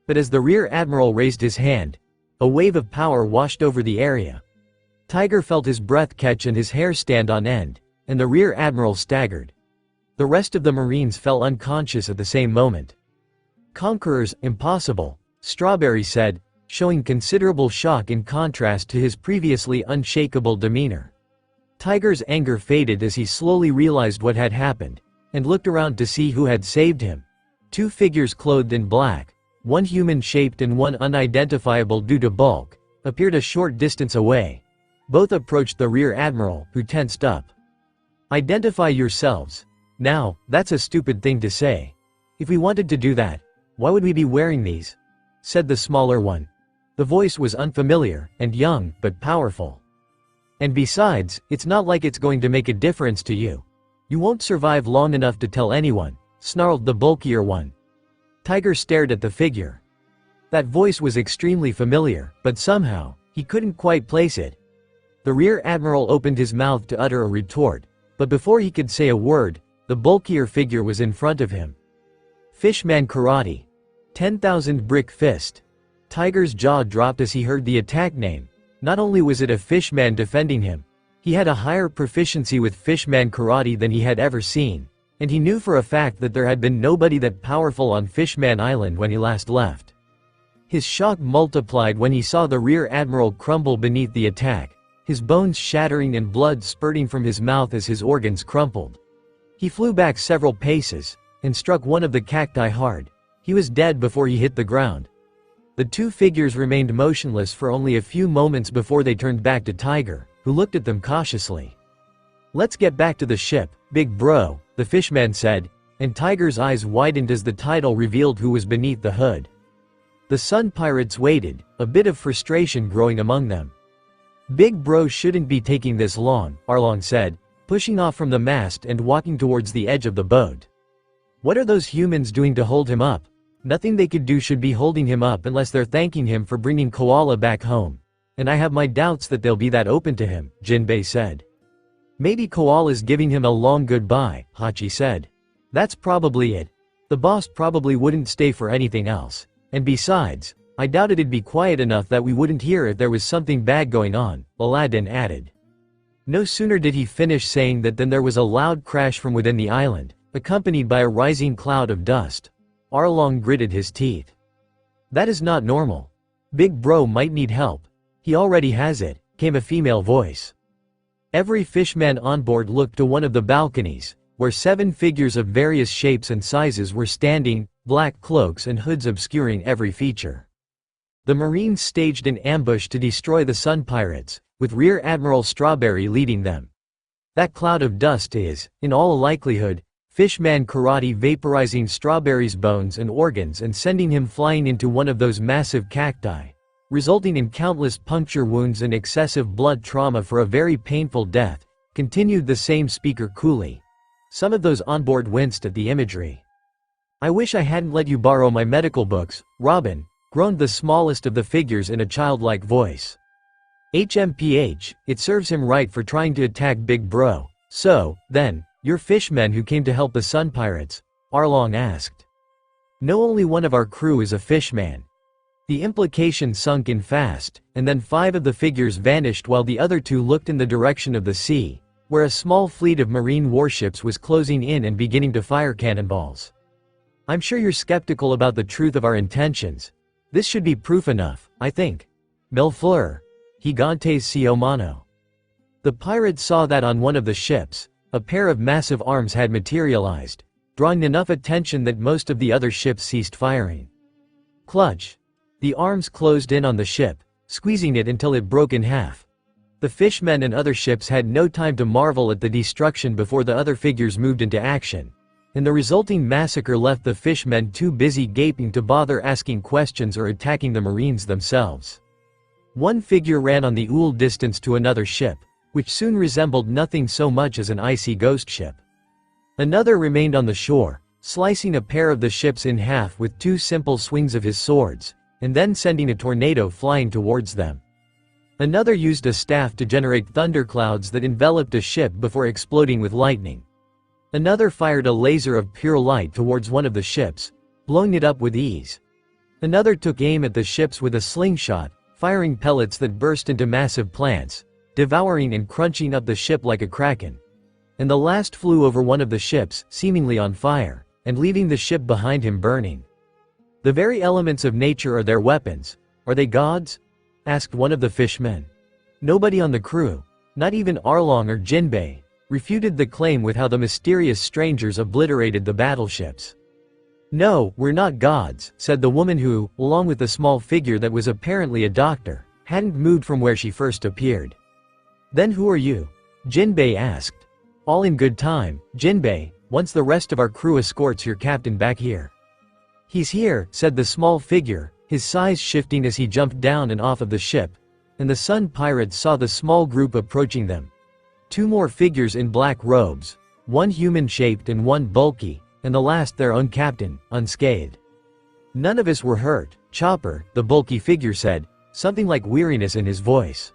But as the Rear Admiral raised his hand, a wave of power washed over the area. Tiger felt his breath catch and his hair stand on end, and the Rear Admiral staggered. The rest of the Marines fell unconscious at the same moment. Conquerors, impossible, Strawberry said, showing considerable shock in contrast to his previously unshakable demeanor. Tiger's anger faded as he slowly realized what had happened, and looked around to see who had saved him. 2 figures clothed in black, one human-shaped and one unidentifiable due to bulk, appeared a short distance away. Both approached the Rear Admiral, who tensed up. Identify yourselves. Now, that's a stupid thing to say. If we wanted to do that, why would we be wearing these? Said the smaller one. The voice was unfamiliar, and young, but powerful. And besides, it's not like it's going to make a difference to you. You won't survive long enough to tell anyone, snarled the bulkier one. Tiger stared at the figure. That voice was extremely familiar, but somehow, he couldn't quite place it. The Rear Admiral opened his mouth to utter a retort, but before he could say a word, the bulkier figure was in front of him. Fishman Karate. 10,000 Brick Fist. Tiger's jaw dropped as he heard the attack name. Not only was it a fishman defending him, he had a higher proficiency with Fishman Karate than he had ever seen, and he knew for a fact that there had been nobody that powerful on Fishman Island when he last left. His shock multiplied when he saw the Rear Admiral crumble beneath the attack, his bones shattering and blood spurting from his mouth as his organs crumpled. He flew back several paces, and struck one of the cacti hard. He was dead before he hit the ground. The 2 figures remained motionless for only a few moments before they turned back to Tiger, who looked at them cautiously. Let's get back to the ship, Big Bro, the fishman said, and Tiger's eyes widened as the title revealed who was beneath the hood. The Sun Pirates waited, a bit of frustration growing among them. "Big Bro shouldn't be taking this long," Arlong said, pushing off from the mast and walking towards the edge of the boat. "What are those humans doing to hold him up? Nothing they could do should be holding him up unless they're thanking him for bringing Koala back home. And I have my doubts that they'll be that open to him," Jinbei said. "Maybe Koala's giving him a long goodbye," Hachi said. "That's probably it. The boss probably wouldn't stay for anything else. And besides, I doubt it'd be quiet enough that we wouldn't hear if there was something bad going on," Aladdin added. No sooner did he finish saying that than there was a loud crash from within the island, accompanied by a rising cloud of dust. Arlong gritted his teeth. "That is not normal. Big Bro might need help. He already has it," came a female voice. Every fishman on board looked to one of the balconies, where 7 figures of various shapes and sizes were standing, black cloaks and hoods obscuring every feature. The Marines staged an ambush to destroy the Sun Pirates, with Rear Admiral Strawberry leading them. That cloud of dust is, in all likelihood, Fishman Karate vaporizing Strawberry's bones and organs and sending him flying into one of those massive cacti, resulting in countless puncture wounds and excessive blood trauma for a very painful death, continued the same speaker coolly. Some of those on board winced at the imagery. "I wish I hadn't let you borrow my medical books, Robin," groaned the smallest of the figures in a childlike voice. "HMPH, it serves him right for trying to attack Big Bro. So, then, you're fishmen who came to help the Sun Pirates?" Arlong asked. "No, only one of our crew is a fishman." The implication sunk in fast, and then 5 of the figures vanished while the other 2 looked in the direction of the sea, where a small fleet of marine warships was closing in and beginning to fire cannonballs. "I'm sure you're skeptical about the truth of our intentions. This should be proof enough, I think. Melfleur. Gigantes Siomano." The pirates saw that on one of the ships, a pair of massive arms had materialized, drawing enough attention that most of the other ships ceased firing. Clutch. The arms closed in on the ship, squeezing it until it broke in half. The fishmen and other ships had no time to marvel at the destruction before the other figures moved into action, and the resulting massacre left the fishmen too busy gaping to bother asking questions or attacking the Marines themselves. One figure ran on the ool distance to another ship, which soon resembled nothing so much as an icy ghost ship. Another remained on the shore, slicing a pair of the ships in half with 2 simple swings of his swords, and then sending a tornado flying towards them. Another used a staff to generate thunderclouds that enveloped a ship before exploding with lightning. Another fired a laser of pure light towards one of the ships, blowing it up with ease. Another took aim at the ships with a slingshot, firing pellets that burst into massive plants, devouring and crunching up the ship like a kraken. And the last flew over one of the ships, seemingly on fire, and leaving the ship behind him burning. "The very elements of nature are their weapons. Are they gods?" asked one of the fishmen. Nobody on the crew, not even Arlong or Jinbei, refuted the claim with how the mysterious strangers obliterated the battleships. "No, we're not gods," said the woman who, along with the small figure that was apparently a doctor, hadn't moved from where she first appeared. "Then who are you?" Jinbei asked. "All in good time, Jinbei, once the rest of our crew escorts your captain back here." "He's here," said the small figure, his size shifting as he jumped down and off of the ship, and the Sun Pirates saw the small group approaching them. 2 more figures in black robes, one human-shaped and one bulky, and the last their own captain, unscathed. "None of us were hurt, Chopper," the bulky figure said, something like weariness in his voice.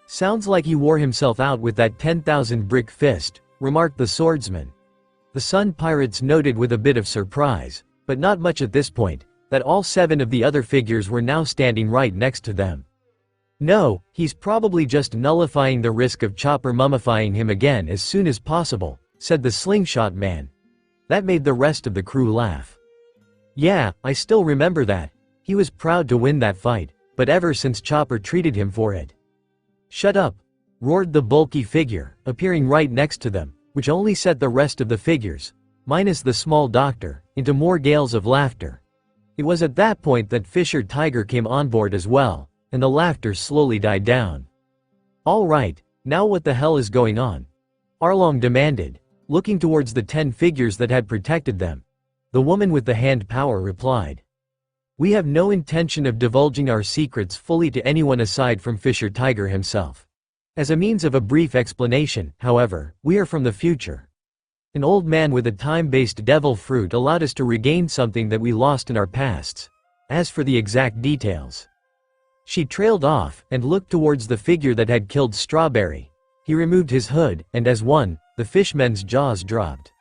"Sounds like he wore himself out with that 10,000 brick fist," remarked the swordsman. The Sun Pirates noted with a bit of surprise, but not much at this point, that all 7 of the other figures were now standing right next to them. "No, he's probably just nullifying the risk of Chopper mummifying him again as soon as possible," said the slingshot man. That made the rest of the crew laugh. "Yeah, I still remember that. He was proud to win that fight, but ever since Chopper treated him for it." "Shut up!" roared the bulky figure, appearing right next to them, which only set the rest of the figures, minus the small doctor, into more gales of laughter. It was at that point that Fisher Tiger came on board as well, and the laughter slowly died down. "All right, now what the hell is going on?" Arlong demanded. looking towards the 10 figures that had protected them. The woman with the hand power replied, "We have no intention of divulging our secrets fully to anyone aside from Fisher Tiger himself. As a means of a brief explanation, however, we are from the future. An old man with a time-based devil fruit allowed us to regain something that we lost in our pasts. As for the exact details..." She trailed off and looked towards the figure that had killed Strawberry. He removed his hood, and as one, the fishmen's jaws dropped.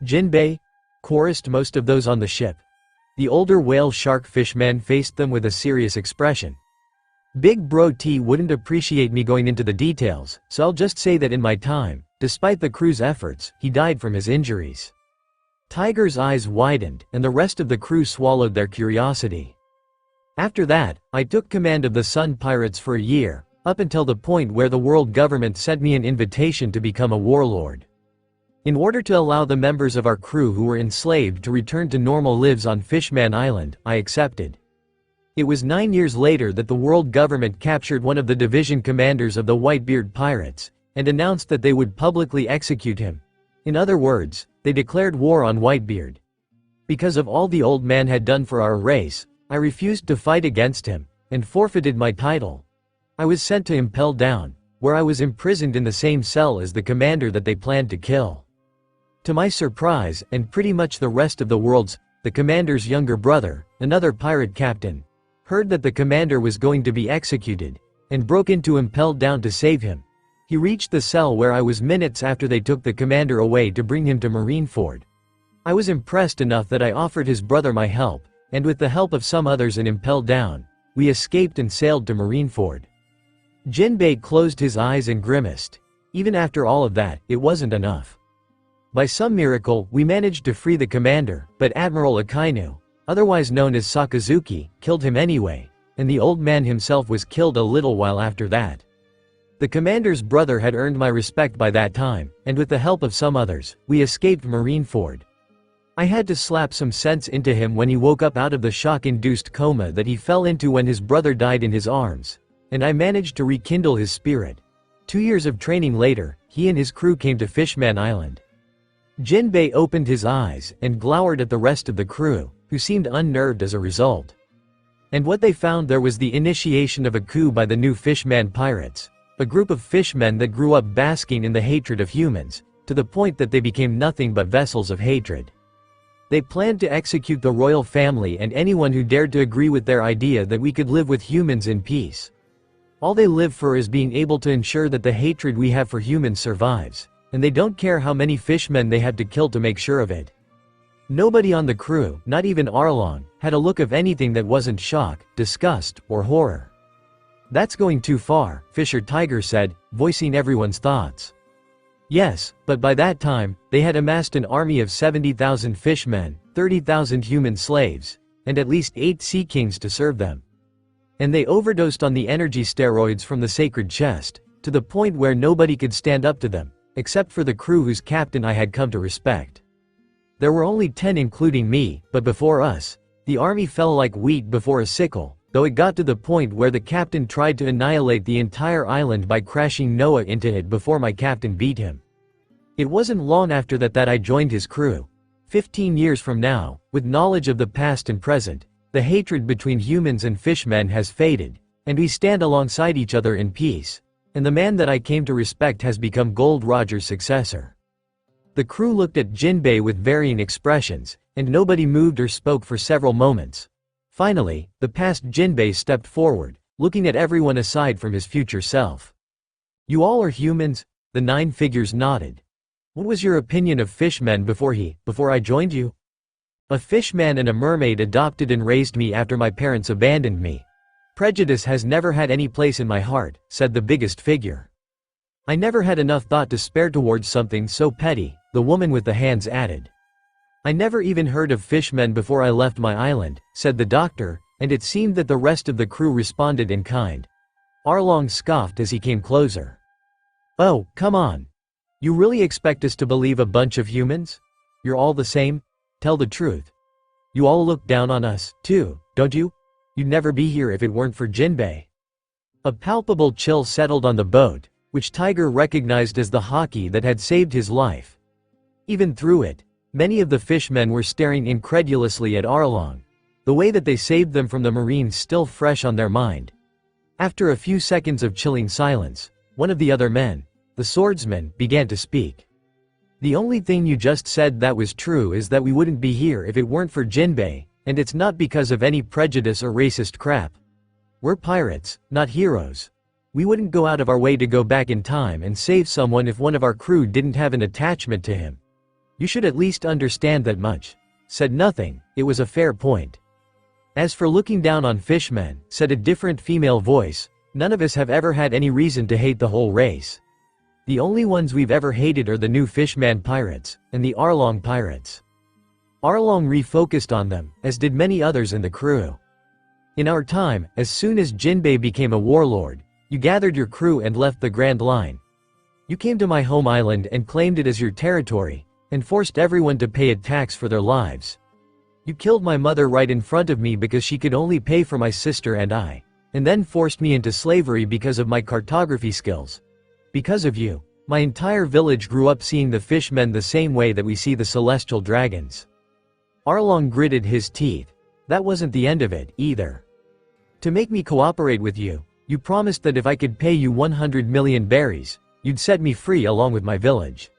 "Jinbei?" chorused most of those on the ship. The older whale shark fishman faced them with a serious expression. "Big Bro T wouldn't appreciate me going into the details, so I'll just say that in my time, despite the crew's efforts, he died from his injuries." Tiger's eyes widened, and the rest of the crew swallowed their curiosity. "After that, I took command of the Sun Pirates for a year, up until the point where the world government sent me an invitation to become a warlord. In order to allow the members of our crew who were enslaved to return to normal lives on Fishman Island, I accepted. It was 9 years later that the world government captured one of the division commanders of the Whitebeard Pirates, and announced that they would publicly execute him. In other words, they declared war on Whitebeard. Because of all the old man had done for our race, I refused to fight against him, and forfeited my title. I was sent to Impel Down, where I was imprisoned in the same cell as the commander that they planned to kill. To my surprise, and pretty much the rest of the world's, the commander's younger brother, another pirate captain, heard that the commander was going to be executed, and broke into Impel Down to save him. He reached the cell where I was minutes after they took the commander away to bring him to Marineford. I was impressed enough that I offered his brother my help, and with the help of some others in Impel Down, we escaped and sailed to Marineford." Jinbei closed his eyes and grimaced. Even after all of that, it wasn't enough. "By some miracle, we managed to free the commander, but Admiral Akainu, otherwise known as Sakazuki, killed him anyway, and the old man himself was killed a little while after that. The commander's brother had earned my respect by that time, and with the help of some others, we escaped Marineford. I had to slap some sense into him when he woke up out of the shock-induced coma that he fell into when his brother died in his arms, and I managed to rekindle his spirit. 2 years of training later, he and his crew came to Fishman Island." Jinbei opened his eyes and glowered at the rest of the crew, who seemed unnerved as a result. And what they found there was the initiation of a coup by the new Fishman Pirates, a group of fishmen that grew up basking in the hatred of humans, to the point that they became nothing but vessels of hatred. They planned to execute the royal family and anyone who dared to agree with their idea that we could live with humans in peace. All they live for is being able to ensure that the hatred we have for humans survives, and they don't care how many fishmen they had to kill to make sure of it. Nobody on the crew, not even Arlong, had a look of anything that wasn't shock, disgust, or horror. "That's going too far," Fisher Tiger said, voicing everyone's thoughts. Yes, but by that time, they had amassed an army of 70,000 fishmen, 30,000 human slaves, and at least 8 sea kings to serve them. And they overdosed on the energy steroids from the sacred chest, to the point where nobody could stand up to them, except for the crew whose captain I had come to respect. There were only 10 including me, but before us, the army fell like wheat before a sickle, though it got to the point where the captain tried to annihilate the entire island by crashing Noah into it before my captain beat him. It wasn't long after that I joined his crew. 15 years from now, with knowledge of the past and present, the hatred between humans and fishmen has faded, and we stand alongside each other in peace, and the man that I came to respect has become Gold Roger's successor." The crew looked at Jinbei with varying expressions, and nobody moved or spoke for several moments. Finally, the past Jinbei stepped forward, looking at everyone aside from his future self. "You all are humans?" The 9 figures nodded. "What was your opinion of fishmen before I joined you?" "A fishman and a mermaid adopted and raised me after my parents abandoned me. Prejudice has never had any place in my heart," said the biggest figure. "I never had enough thought to spare towards something so petty," the woman with the hands added. "I never even heard of fishmen before I left my island," said the doctor, and it seemed that the rest of the crew responded in kind. Arlong scoffed as he came closer. "Oh, come on. You really expect us to believe a bunch of humans? You're all the same? Tell the truth. You all look down on us, too, don't you? You'd never be here if it weren't for Jinbei." A palpable chill settled on the boat, which Tiger recognized as the hockey that had saved his life. Even through it, many of the fishmen were staring incredulously at Arlong, the way that they saved them from the Marines still fresh on their mind. After a few seconds of chilling silence, one of the other men, the swordsman, began to speak. The only thing you just said that was true is that we wouldn't be here if it weren't for Jinbei, and it's not because of any prejudice or racist crap. We're pirates, not heroes. We wouldn't go out of our way to go back in time and save someone if one of our crew didn't have an attachment to him. You should at least understand that much. Said nothing, it was a fair point. As for looking down on fishmen, said a different female voice, none of us have ever had any reason to hate the whole race. The only ones we've ever hated are the new fishman pirates, and the Arlong pirates. Arlong refocused on them, as did many others in the crew. In our time, as soon as Jinbei became a warlord, you gathered your crew and left the Grand Line. You came to my home island and claimed it as your territory, and forced everyone to pay a tax for their lives. You killed my mother right in front of me because she could only pay for my sister and I, and then forced me into slavery because of my cartography skills. Because of you, my entire village grew up seeing the fishmen the same way that we see the celestial dragons. Arlong gritted his teeth. That wasn't the end of it, either. To make me cooperate with you, you promised that if I could pay you 100 million berries, you'd set me free along with my village.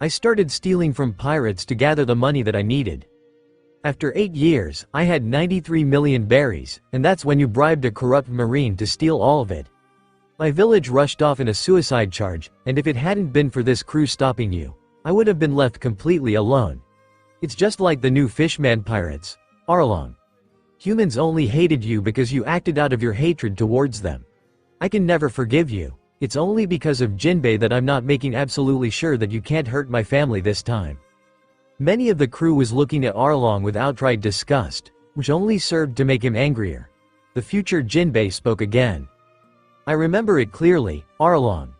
I started stealing from pirates to gather the money that I needed. After 8 years, I had 93 million berries, and that's when you bribed a corrupt marine to steal all of it. My village rushed off in a suicide charge, and if it hadn't been for this crew stopping you, I would have been left completely alone. It's just like the new fishman pirates, Arlong. Humans only hated you because you acted out of your hatred towards them. I can never forgive you. It's only because of Jinbei that I'm not making absolutely sure that you can't hurt my family this time. Many of the crew was looking at Arlong with outright disgust, which only served to make him angrier. The future Jinbei spoke again. I remember it clearly, Arlong.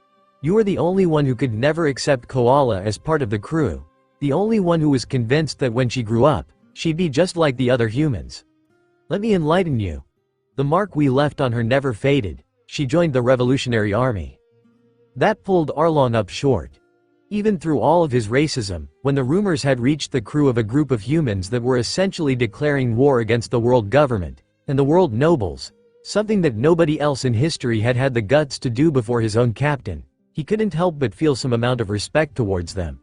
You were the only one who could never accept Koala as part of the crew, the only one who was convinced that when she grew up, she'd be just like the other humans. Let me enlighten you. The mark we left on her never faded. She joined the Revolutionary Army. That pulled Arlong up short. Even through all of his racism, when the rumors had reached the crew of a group of humans that were essentially declaring war against the world government and the world nobles, something that nobody else in history had had the guts to do before his own captain, he couldn't help but feel some amount of respect towards them.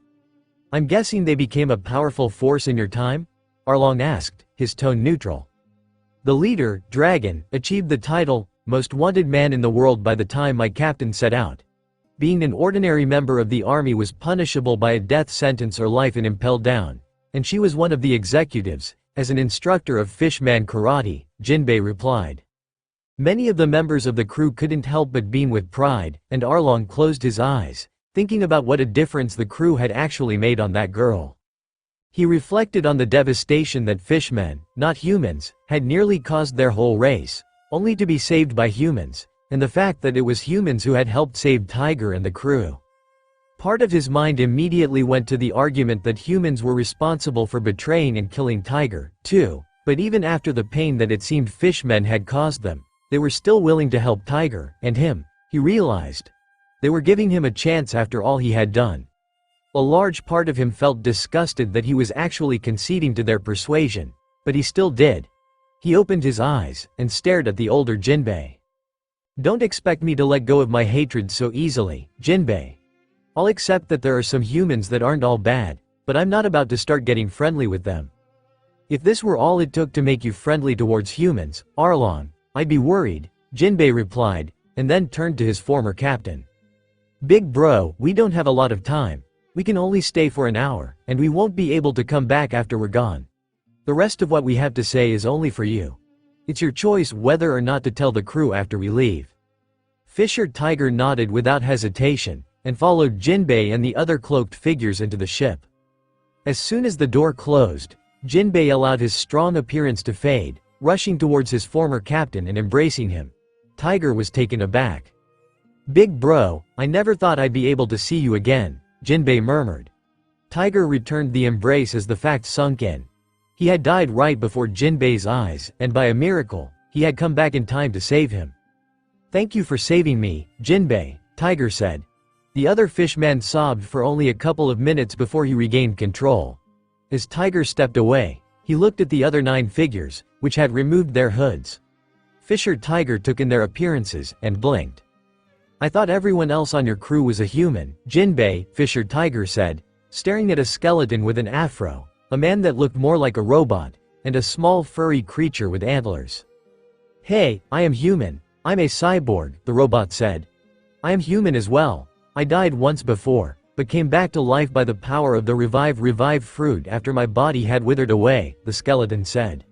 I'm guessing they became a powerful force in your time? Arlong asked, his tone neutral. The leader, Dragon, achieved the title, Most Wanted Man in the World by the time my captain set out. Being an ordinary member of the army was punishable by a death sentence or life in impelled down, and she was one of the executives, as an instructor of fishman karate, Jinbei replied. Many of the members of the crew couldn't help but beam with pride, and Arlong closed his eyes, thinking about what a difference the crew had actually made on that girl. He reflected on the devastation that fishmen, not humans, had nearly caused their whole race, only to be saved by humans, and the fact that it was humans who had helped save Tiger and the crew. Part of his mind immediately went to the argument that humans were responsible for betraying and killing Tiger, too, but even after the pain that it seemed fishmen had caused them, they were still willing to help Tiger, and him, he realized. They were giving him a chance after all he had done. A large part of him felt disgusted that he was actually conceding to their persuasion, but he still did. He opened his eyes, and stared at the older Jinbei. Don't expect me to let go of my hatred so easily, Jinbei. I'll accept that there are some humans that aren't all bad, but I'm not about to start getting friendly with them. If this were all it took to make you friendly towards humans, Arlong, I'd be worried, Jinbei replied, and then turned to his former captain. Big bro, we don't have a lot of time. We can only stay for an hour, and we won't be able to come back after we're gone. The rest of what we have to say is only for you. It's your choice whether or not to tell the crew after we leave. Fisher Tiger nodded without hesitation, and followed Jinbei and the other cloaked figures into the ship. As soon as the door closed, Jinbei allowed his strong appearance to fade, rushing towards his former captain and embracing him. Tiger was taken aback. Big bro, I never thought I'd be able to see you again, Jinbei murmured. Tiger returned the embrace as the fact sunk in. He had died right before Jinbei's eyes, and by a miracle, he had come back in time to save him. Thank you for saving me, Jinbei, Tiger said. The other fishman sobbed for only a couple of minutes before he regained control. As Tiger stepped away, he looked at the other 9 figures, which had removed their hoods. Fisher Tiger took in their appearances and blinked. "I thought everyone else on your crew was a human," Jinbei, Fisher Tiger said, staring at a skeleton with an afro, a man that looked more like a robot, and a small furry creature with antlers. "Hey, I am human. I'm a cyborg," the robot said. "I am human as well. I died once before, but came back to life by the power of the revive fruit after my body had withered away," the skeleton said.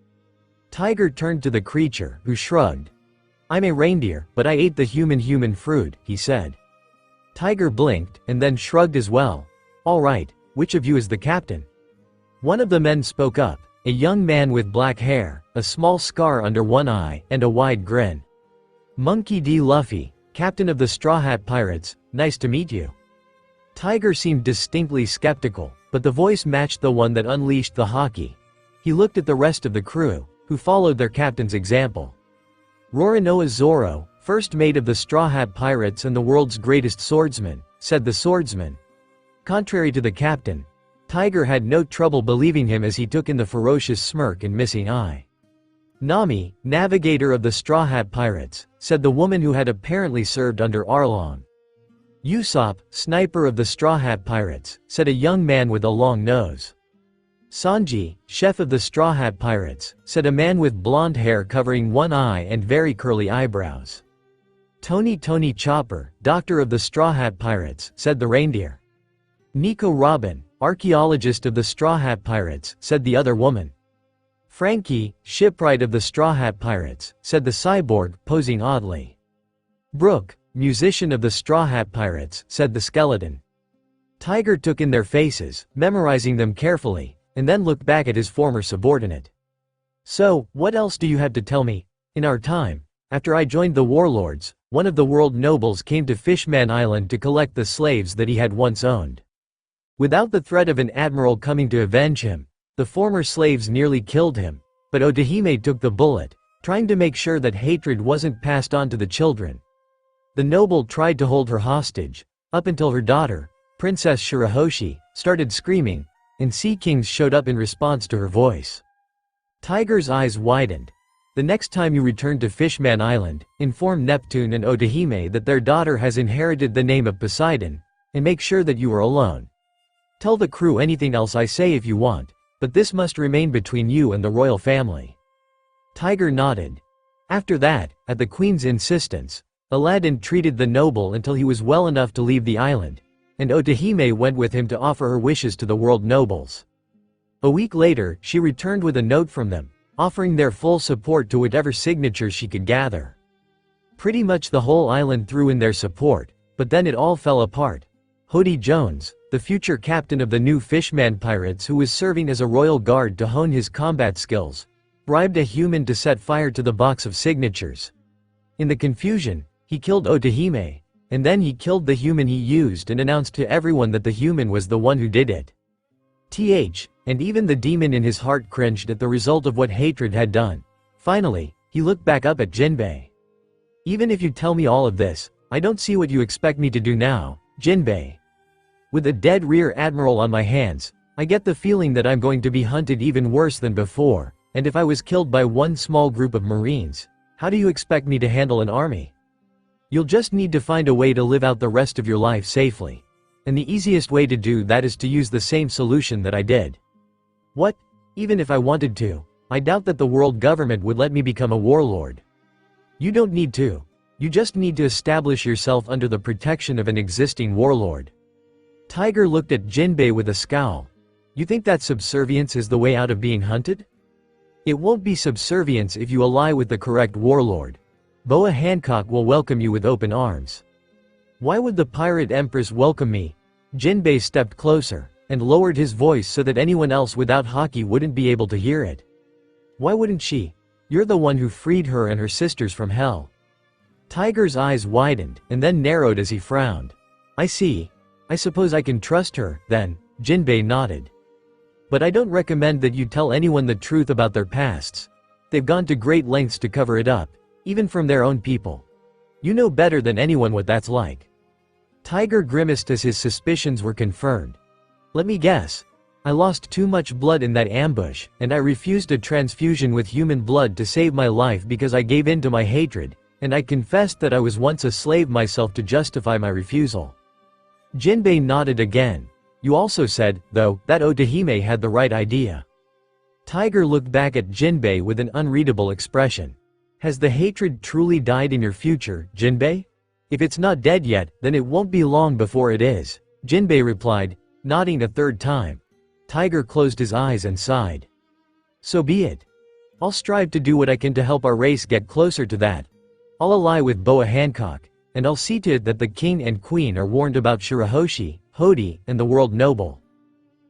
Tiger turned to the creature, who shrugged. "I'm a reindeer, but I ate the human fruit," he said. Tiger blinked, and then shrugged as well. "All right, which of you is the captain?" One of the men spoke up, a young man with black hair, a small scar under one eye, and a wide grin. "Monkey D. Luffy, captain of the Straw Hat Pirates, nice to meet you." Tiger seemed distinctly skeptical, but the voice matched the one that unleashed the haki. He looked at the rest of the crew, who followed their captain's example. "Roronoa Zoro, first mate of the Straw Hat Pirates and the world's greatest swordsman," said the swordsman. Contrary to the captain, Tiger had no trouble believing him as he took in the ferocious smirk and missing eye. "Nami, navigator of the Straw Hat Pirates," said the woman who had apparently served under Arlong. "Usopp, sniper of the Straw Hat Pirates," said a young man with a long nose. "Sanji, chef of the Straw Hat Pirates," said a man with blonde hair covering one eye and very curly eyebrows. "Tony Chopper, doctor of the Straw Hat Pirates," said the reindeer. "Nico Robin, archaeologist of the Straw Hat Pirates," said the other woman. "Frankie, shipwright of the Straw Hat Pirates," said the cyborg, posing oddly. "Brooke, musician of the Straw Hat Pirates," said the skeleton. Tiger took in their faces, memorizing them carefully, and then looked back at his former subordinate. "So, what else do you have to tell me? In our time, after I joined the warlords, one of the world nobles came to Fishman Island to collect the slaves that he had once owned. Without the threat of an admiral coming to avenge him, the former slaves nearly killed him, but Odahime took the bullet, trying to make sure that hatred wasn't passed on to the children. The noble tried to hold her hostage, up until her daughter, Princess Shirahoshi, started screaming, and sea kings showed up in response to her voice." Tiger's eyes widened. "The next time you return to Fishman Island, inform Neptune and Odahime that their daughter has inherited the name of Poseidon, and make sure that you are alone. Tell the crew anything else I say if you want, but this must remain between you and the royal family." Tiger nodded. After that, at the queen's insistence, Aladdin treated the noble until he was well enough to leave the island, and Odahime went with him to offer her wishes to the world nobles. A week later, she returned with a note from them, offering their full support to whatever signatures she could gather. Pretty much the whole island threw in their support, but then it all fell apart. Hody Jones, the future captain of the new Fishman Pirates who was serving as a royal guard to hone his combat skills, bribed a human to set fire to the box of signatures. In the confusion, he killed Odahime, and then he killed the human he used and announced to everyone that the human was the one who did it. And even the demon in his heart cringed at the result of what hatred had done. Finally, he looked back up at Jinbei. "Even if you tell me all of this, I don't see what you expect me to do now, Jinbei. With a dead rear admiral on my hands, I get the feeling that I'm going to be hunted even worse than before, and if I was killed by one small group of Marines, how do you expect me to handle an army? You'll just need to find a way to live out the rest of your life safely. And the easiest way to do that is to use the same solution that I did." "What? Even if I wanted to, I doubt that the world government would let me become a warlord." "You don't need to. You just need to establish yourself under the protection of an existing warlord." Tiger looked at Jinbei with a scowl. "You think that subservience is the way out of being hunted? It won't be subservience if you ally with the correct warlord. Boa Hancock will welcome you with open arms." "Why would the pirate empress welcome me?" Jinbei stepped closer, and lowered his voice so that anyone else without haki wouldn't be able to hear it. "Why wouldn't she? You're the one who freed her and her sisters from hell." Tiger's eyes widened, and then narrowed as he frowned. "I see. I suppose I can trust her, then," Jinbei nodded. "But I don't recommend that you tell anyone the truth about their pasts. They've gone to great lengths to cover it up, even from their own people. You know better than anyone what that's like." Tiger grimaced as his suspicions were confirmed. Let me guess. I lost too much blood in that ambush, and I refused a transfusion with human blood to save my life because I gave in to my hatred, and I confessed that I was once a slave myself to justify my refusal. Jinbei nodded again. You also said, though, that Otahime had the right idea. Tiger looked back at Jinbei with an unreadable expression. Has the hatred truly died in your future, Jinbei? If it's not dead yet, then it won't be long before it is, Jinbei replied, nodding a third time. Tiger closed his eyes and sighed. So be it. I'll strive to do what I can to help our race get closer to that. I'll ally with Boa Hancock, and I'll see to it that the king and queen are warned about Shirahoshi, Hody, and the world noble.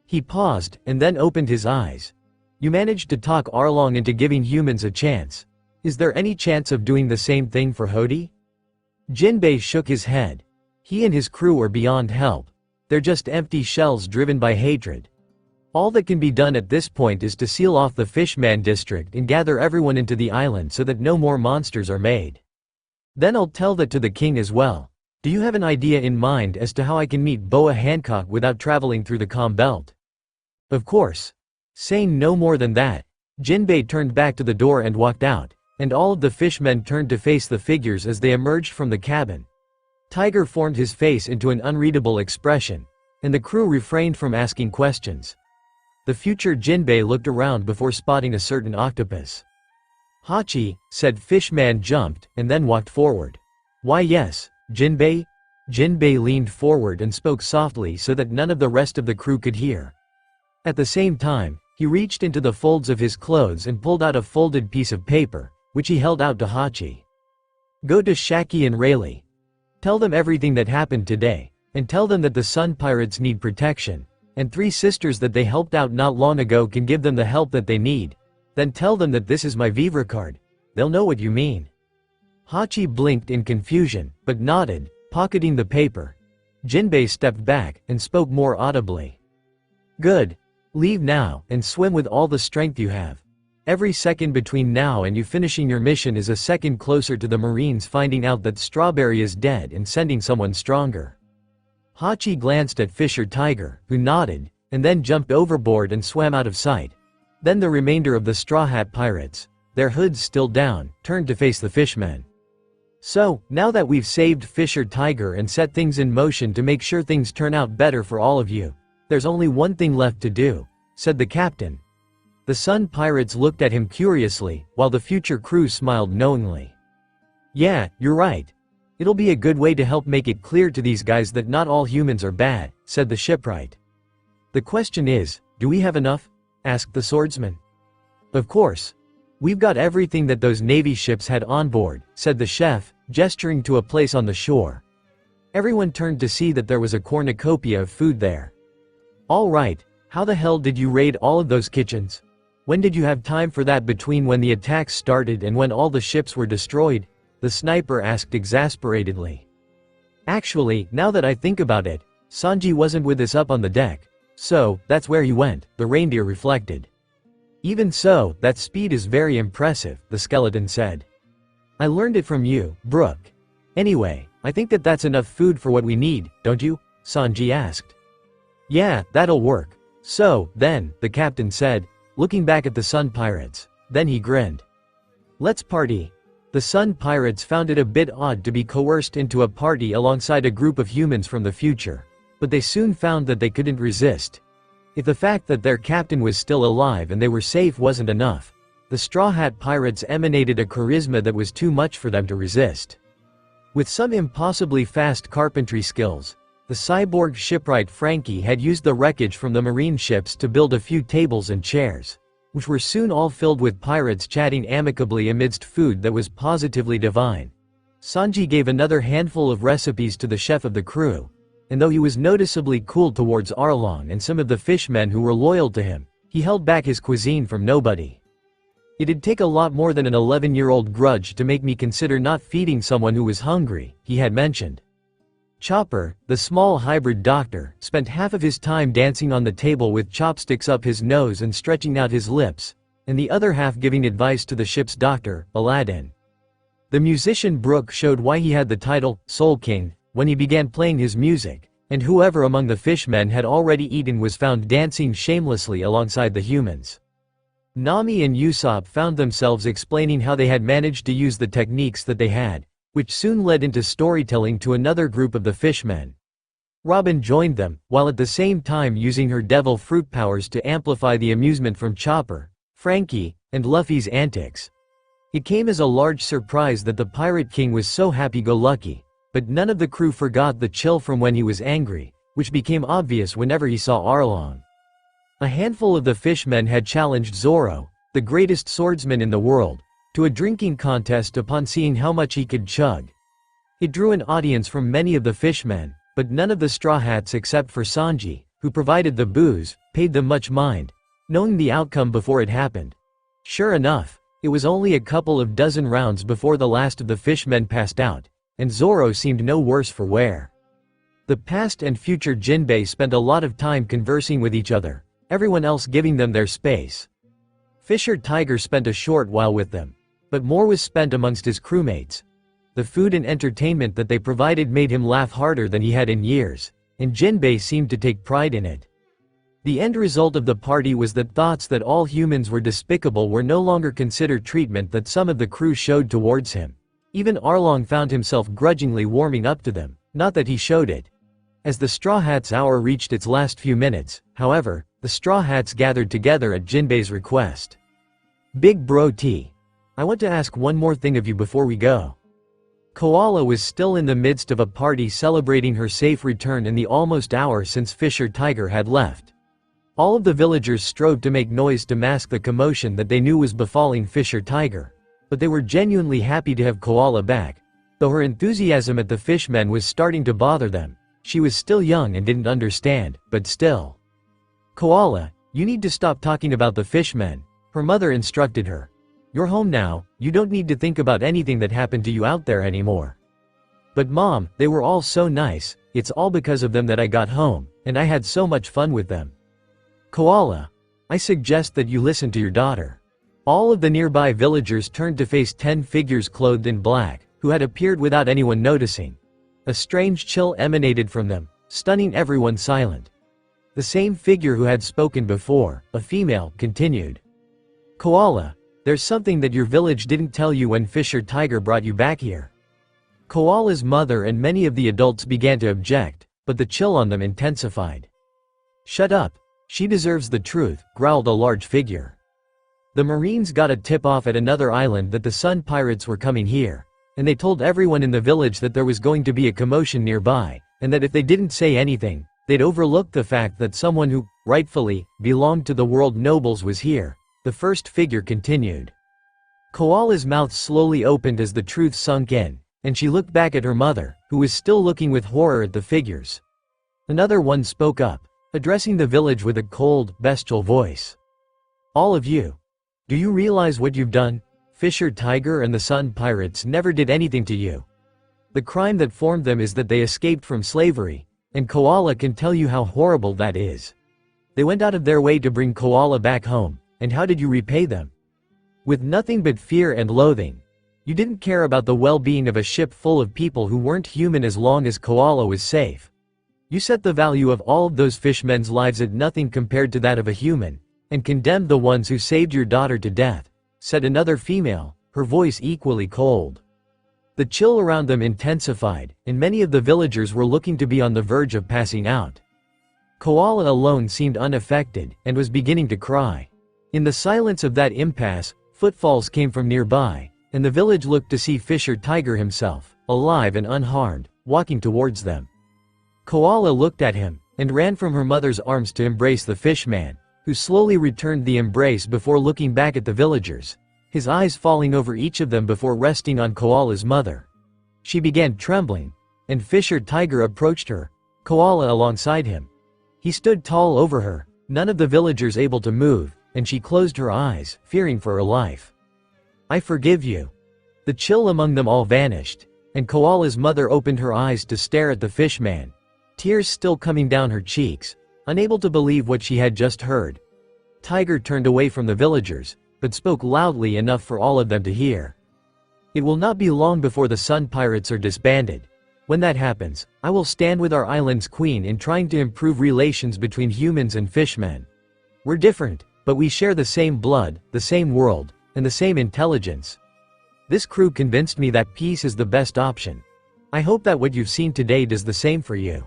He paused, and then opened his eyes. You managed to talk Arlong into giving humans a chance. Is there any chance of doing the same thing for Hody? Jinbei shook his head. He and his crew are beyond help. They're just empty shells driven by hatred. All that can be done at this point is to seal off the Fishman district and gather everyone into the island so that no more monsters are made. Then I'll tell that to the king as well. Do you have an idea in mind as to how I can meet Boa Hancock without traveling through the Calm Belt? Of course. Saying no more than that, Jinbei turned back to the door and walked out, and all of the fishmen turned to face the figures as they emerged from the cabin. Tiger formed his face into an unreadable expression, and the crew refrained from asking questions. The future Jinbei looked around before spotting a certain octopus. Hachi, said Fishman jumped, and then walked forward. Why yes, Jinbei? Jinbei leaned forward and spoke softly so that none of the rest of the crew could hear. At the same time, he reached into the folds of his clothes and pulled out a folded piece of paper, which he held out to Hachi. Go to Shaki and Rayleigh. Tell them everything that happened today, and tell them that the Sun Pirates need protection, and 3 sisters that they helped out not long ago can give them the help that they need. Then tell them that this is my Vivre card. They'll know what you mean. Hachi blinked in confusion, but nodded, pocketing the paper. Jinbei stepped back and spoke more audibly. Good. Leave now, and swim with all the strength you have. Every second between now and you finishing your mission is a second closer to the Marines finding out that Strawberry is dead and sending someone stronger. Hachi glanced at Fisher Tiger, who nodded, and then jumped overboard and swam out of sight. Then the remainder of the Straw Hat Pirates, their hoods still down, turned to face the fishmen. So, now that we've saved Fisher Tiger and set things in motion to make sure things turn out better for all of you, there's only one thing left to do, said the captain. The Sun Pirates looked at him curiously, while the future crew smiled knowingly. Yeah, you're right. It'll be a good way to help make it clear to these guys that not all humans are bad, said the shipwright. The question is, do we have enough? Asked the swordsman. Of course. We've got everything that those Navy ships had on board, said the chef, gesturing to a place on the shore. Everyone turned to see that there was a cornucopia of food there. All right, how the hell did you raid all of those kitchens? When did you have time for that between when the attacks started and when all the ships were destroyed? The sniper asked exasperatedly. Actually, now that I think about it, Sanji wasn't with us up on the deck. So, that's where he went, the reindeer reflected. Even so, that speed is very impressive, the skeleton said. I learned it from you, Brooke. Anyway, I think that that's enough food for what we need, don't you? Sanji asked. Yeah, that'll work. So, then, the captain said, looking back at the Sun Pirates. Then he grinned. Let's party. The Sun Pirates found it a bit odd to be coerced into a party alongside a group of humans from the future, but they soon found that they couldn't resist. If the fact that their captain was still alive and they were safe wasn't enough, the Straw Hat Pirates emanated a charisma that was too much for them to resist. With some impossibly fast carpentry skills, the cyborg shipwright Frankie had used the wreckage from the marine ships to build a few tables and chairs, which were soon all filled with pirates chatting amicably amidst food that was positively divine. Sanji gave another handful of recipes to the chef of the crew, and though he was noticeably cool towards Arlong and some of the fishmen who were loyal to him, he held back his cuisine from nobody. It'd take a lot more than an 11-year-old grudge to make me consider not feeding someone who was hungry, he had mentioned. Chopper, the small hybrid doctor, spent half of his time dancing on the table with chopsticks up his nose and stretching out his lips, and the other half giving advice to the ship's doctor, Aladdin. The musician Brooke showed why he had the title, Soul King, when he began playing his music, and whoever among the fishmen had already eaten was found dancing shamelessly alongside the humans. Nami and Usopp found themselves explaining how they had managed to use the techniques that they had, which soon led into storytelling to another group of the fishmen. Robin joined them, while at the same time using her devil fruit powers to amplify the amusement from Chopper, Frankie, and Luffy's antics. It came as a large surprise that the Pirate King was so happy-go-lucky, but none of the crew forgot the chill from when he was angry, which became obvious whenever he saw Arlong. A handful of the fishmen had challenged Zoro, the greatest swordsman in the world, to a drinking contest upon seeing how much he could chug. It drew an audience from many of the fishmen, but none of the Straw Hats except for Sanji, who provided the booze, paid them much mind, knowing the outcome before it happened. Sure enough, it was only a couple of dozen rounds before the last of the fishmen passed out, and Zoro seemed no worse for wear. The past and future Jinbei spent a lot of time conversing with each other, everyone else giving them their space. Fisher Tiger spent a short while with them, but more was spent amongst his crewmates. The food and entertainment that they provided made him laugh harder than he had in years, and Jinbei seemed to take pride in it. The end result of the party was that thoughts that all humans were despicable were no longer considered treatment that some of the crew showed towards him. Even Arlong found himself grudgingly warming up to them, not that he showed it. As the Straw Hats' hour reached its last few minutes, however, the Straw Hats gathered together at Jinbei's request. "Big Bro T. I want to ask one more thing of you before we go." Koala was still in the midst of a party celebrating her safe return in the almost hour since Fisher Tiger had left. All of the villagers strove to make noise to mask the commotion that they knew was befalling Fisher Tiger, but they were genuinely happy to have Koala back. Though her enthusiasm at the fishmen was starting to bother them, she was still young and didn't understand, but still. "Koala, you need to stop talking about the fishmen," her mother instructed her. "You're home now, you don't need to think about anything that happened to you out there anymore." "But Mom, they were all so nice, it's all because of them that I got home, and I had so much fun with them." "Koala, I suggest that you listen to your daughter." All of the nearby villagers turned to face 10 figures clothed in black, who had appeared without anyone noticing. A strange chill emanated from them, stunning everyone silent. The same figure who had spoken before, a female, continued. "Koala, there's something that your village didn't tell you when Fisher Tiger brought you back here." Koala's mother and many of the adults began to object, but the chill on them intensified. "Shut up, she deserves the truth," growled a large figure. "The Marines got a tip-off at another island that the Sun Pirates were coming here, and they told everyone in the village that there was going to be a commotion nearby, and that if they didn't say anything, they'd overlook the fact that someone who, rightfully, belonged to the world nobles was here," the first figure continued. Koala's mouth slowly opened as the truth sunk in, and she looked back at her mother, who was still looking with horror at the figures. Another one spoke up, addressing the village with a cold, bestial voice. "All of you. Do you realize what you've done? Fisher Tiger and the Sun Pirates never did anything to you. The crime that formed them is that they escaped from slavery, and Koala can tell you how horrible that is. They went out of their way to bring Koala back home, and how did you repay them? With nothing but fear and loathing. You didn't care about the well-being of a ship full of people who weren't human as long as Koala was safe. You set the value of all of those fishmen's lives at nothing compared to that of a human, and condemned the ones who saved your daughter to death," said another female, her voice equally cold. The chill around them intensified, and many of the villagers were looking to be on the verge of passing out. Koala alone seemed unaffected, and was beginning to cry. In the silence of that impasse, footfalls came from nearby, and the village looked to see Fisher Tiger himself, alive and unharmed, walking towards them. Koala looked at him, and ran from her mother's arms to embrace the fishman, who slowly returned the embrace before looking back at the villagers, his eyes falling over each of them before resting on Koala's mother. She began trembling, and Fisher Tiger approached her, Koala alongside him. He stood tall over her, none of the villagers able to move, and she closed her eyes, fearing for her life. "I forgive you." The chill among them all vanished, and Koala's mother opened her eyes to stare at the fishman, tears still coming down her cheeks, unable to believe what she had just heard. Tiger turned away from the villagers, but spoke loudly enough for all of them to hear. "It will not be long before the Sun Pirates are disbanded. When that happens, I will stand with our island's queen in trying to improve relations between humans and fishmen. We're different, but we share the same blood, the same world, and the same intelligence. This crew convinced me that peace is the best option. I hope that what you've seen today does the same for you."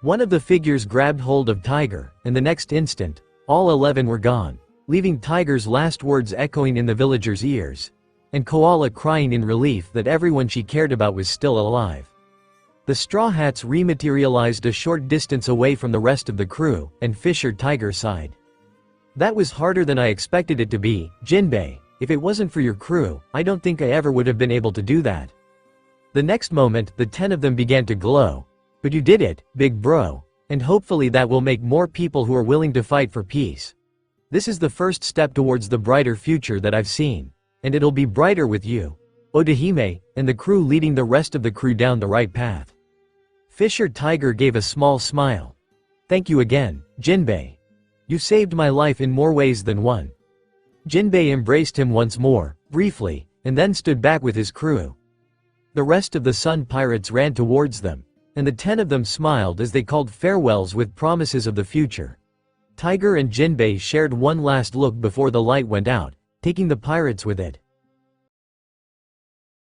One of the figures grabbed hold of Tiger, and the next instant, all 11 were gone, leaving Tiger's last words echoing in the villagers' ears, and Koala crying in relief that everyone she cared about was still alive. The Straw Hats rematerialized a short distance away from the rest of the crew, and Fisher Tiger sighed. "That was harder than I expected it to be, Jinbei. If it wasn't for your crew, I don't think I ever would have been able to do that." The next moment, the 10 of them began to glow. "But you did it, big bro. And hopefully that will make more people who are willing to fight for peace. This is the first step towards the brighter future that I've seen. And it'll be brighter with you, Odahime, and the crew leading the rest of the crew down the right path." Fisher Tiger gave a small smile. "Thank you again, Jinbei. You saved my life in more ways than one." Jinbei embraced him once more, briefly, and then stood back with his crew. The rest of the Sun Pirates ran towards them, and the 10 of them smiled as they called farewells with promises of the future. Tiger and Jinbei shared one last look before the light went out, taking the pirates with it.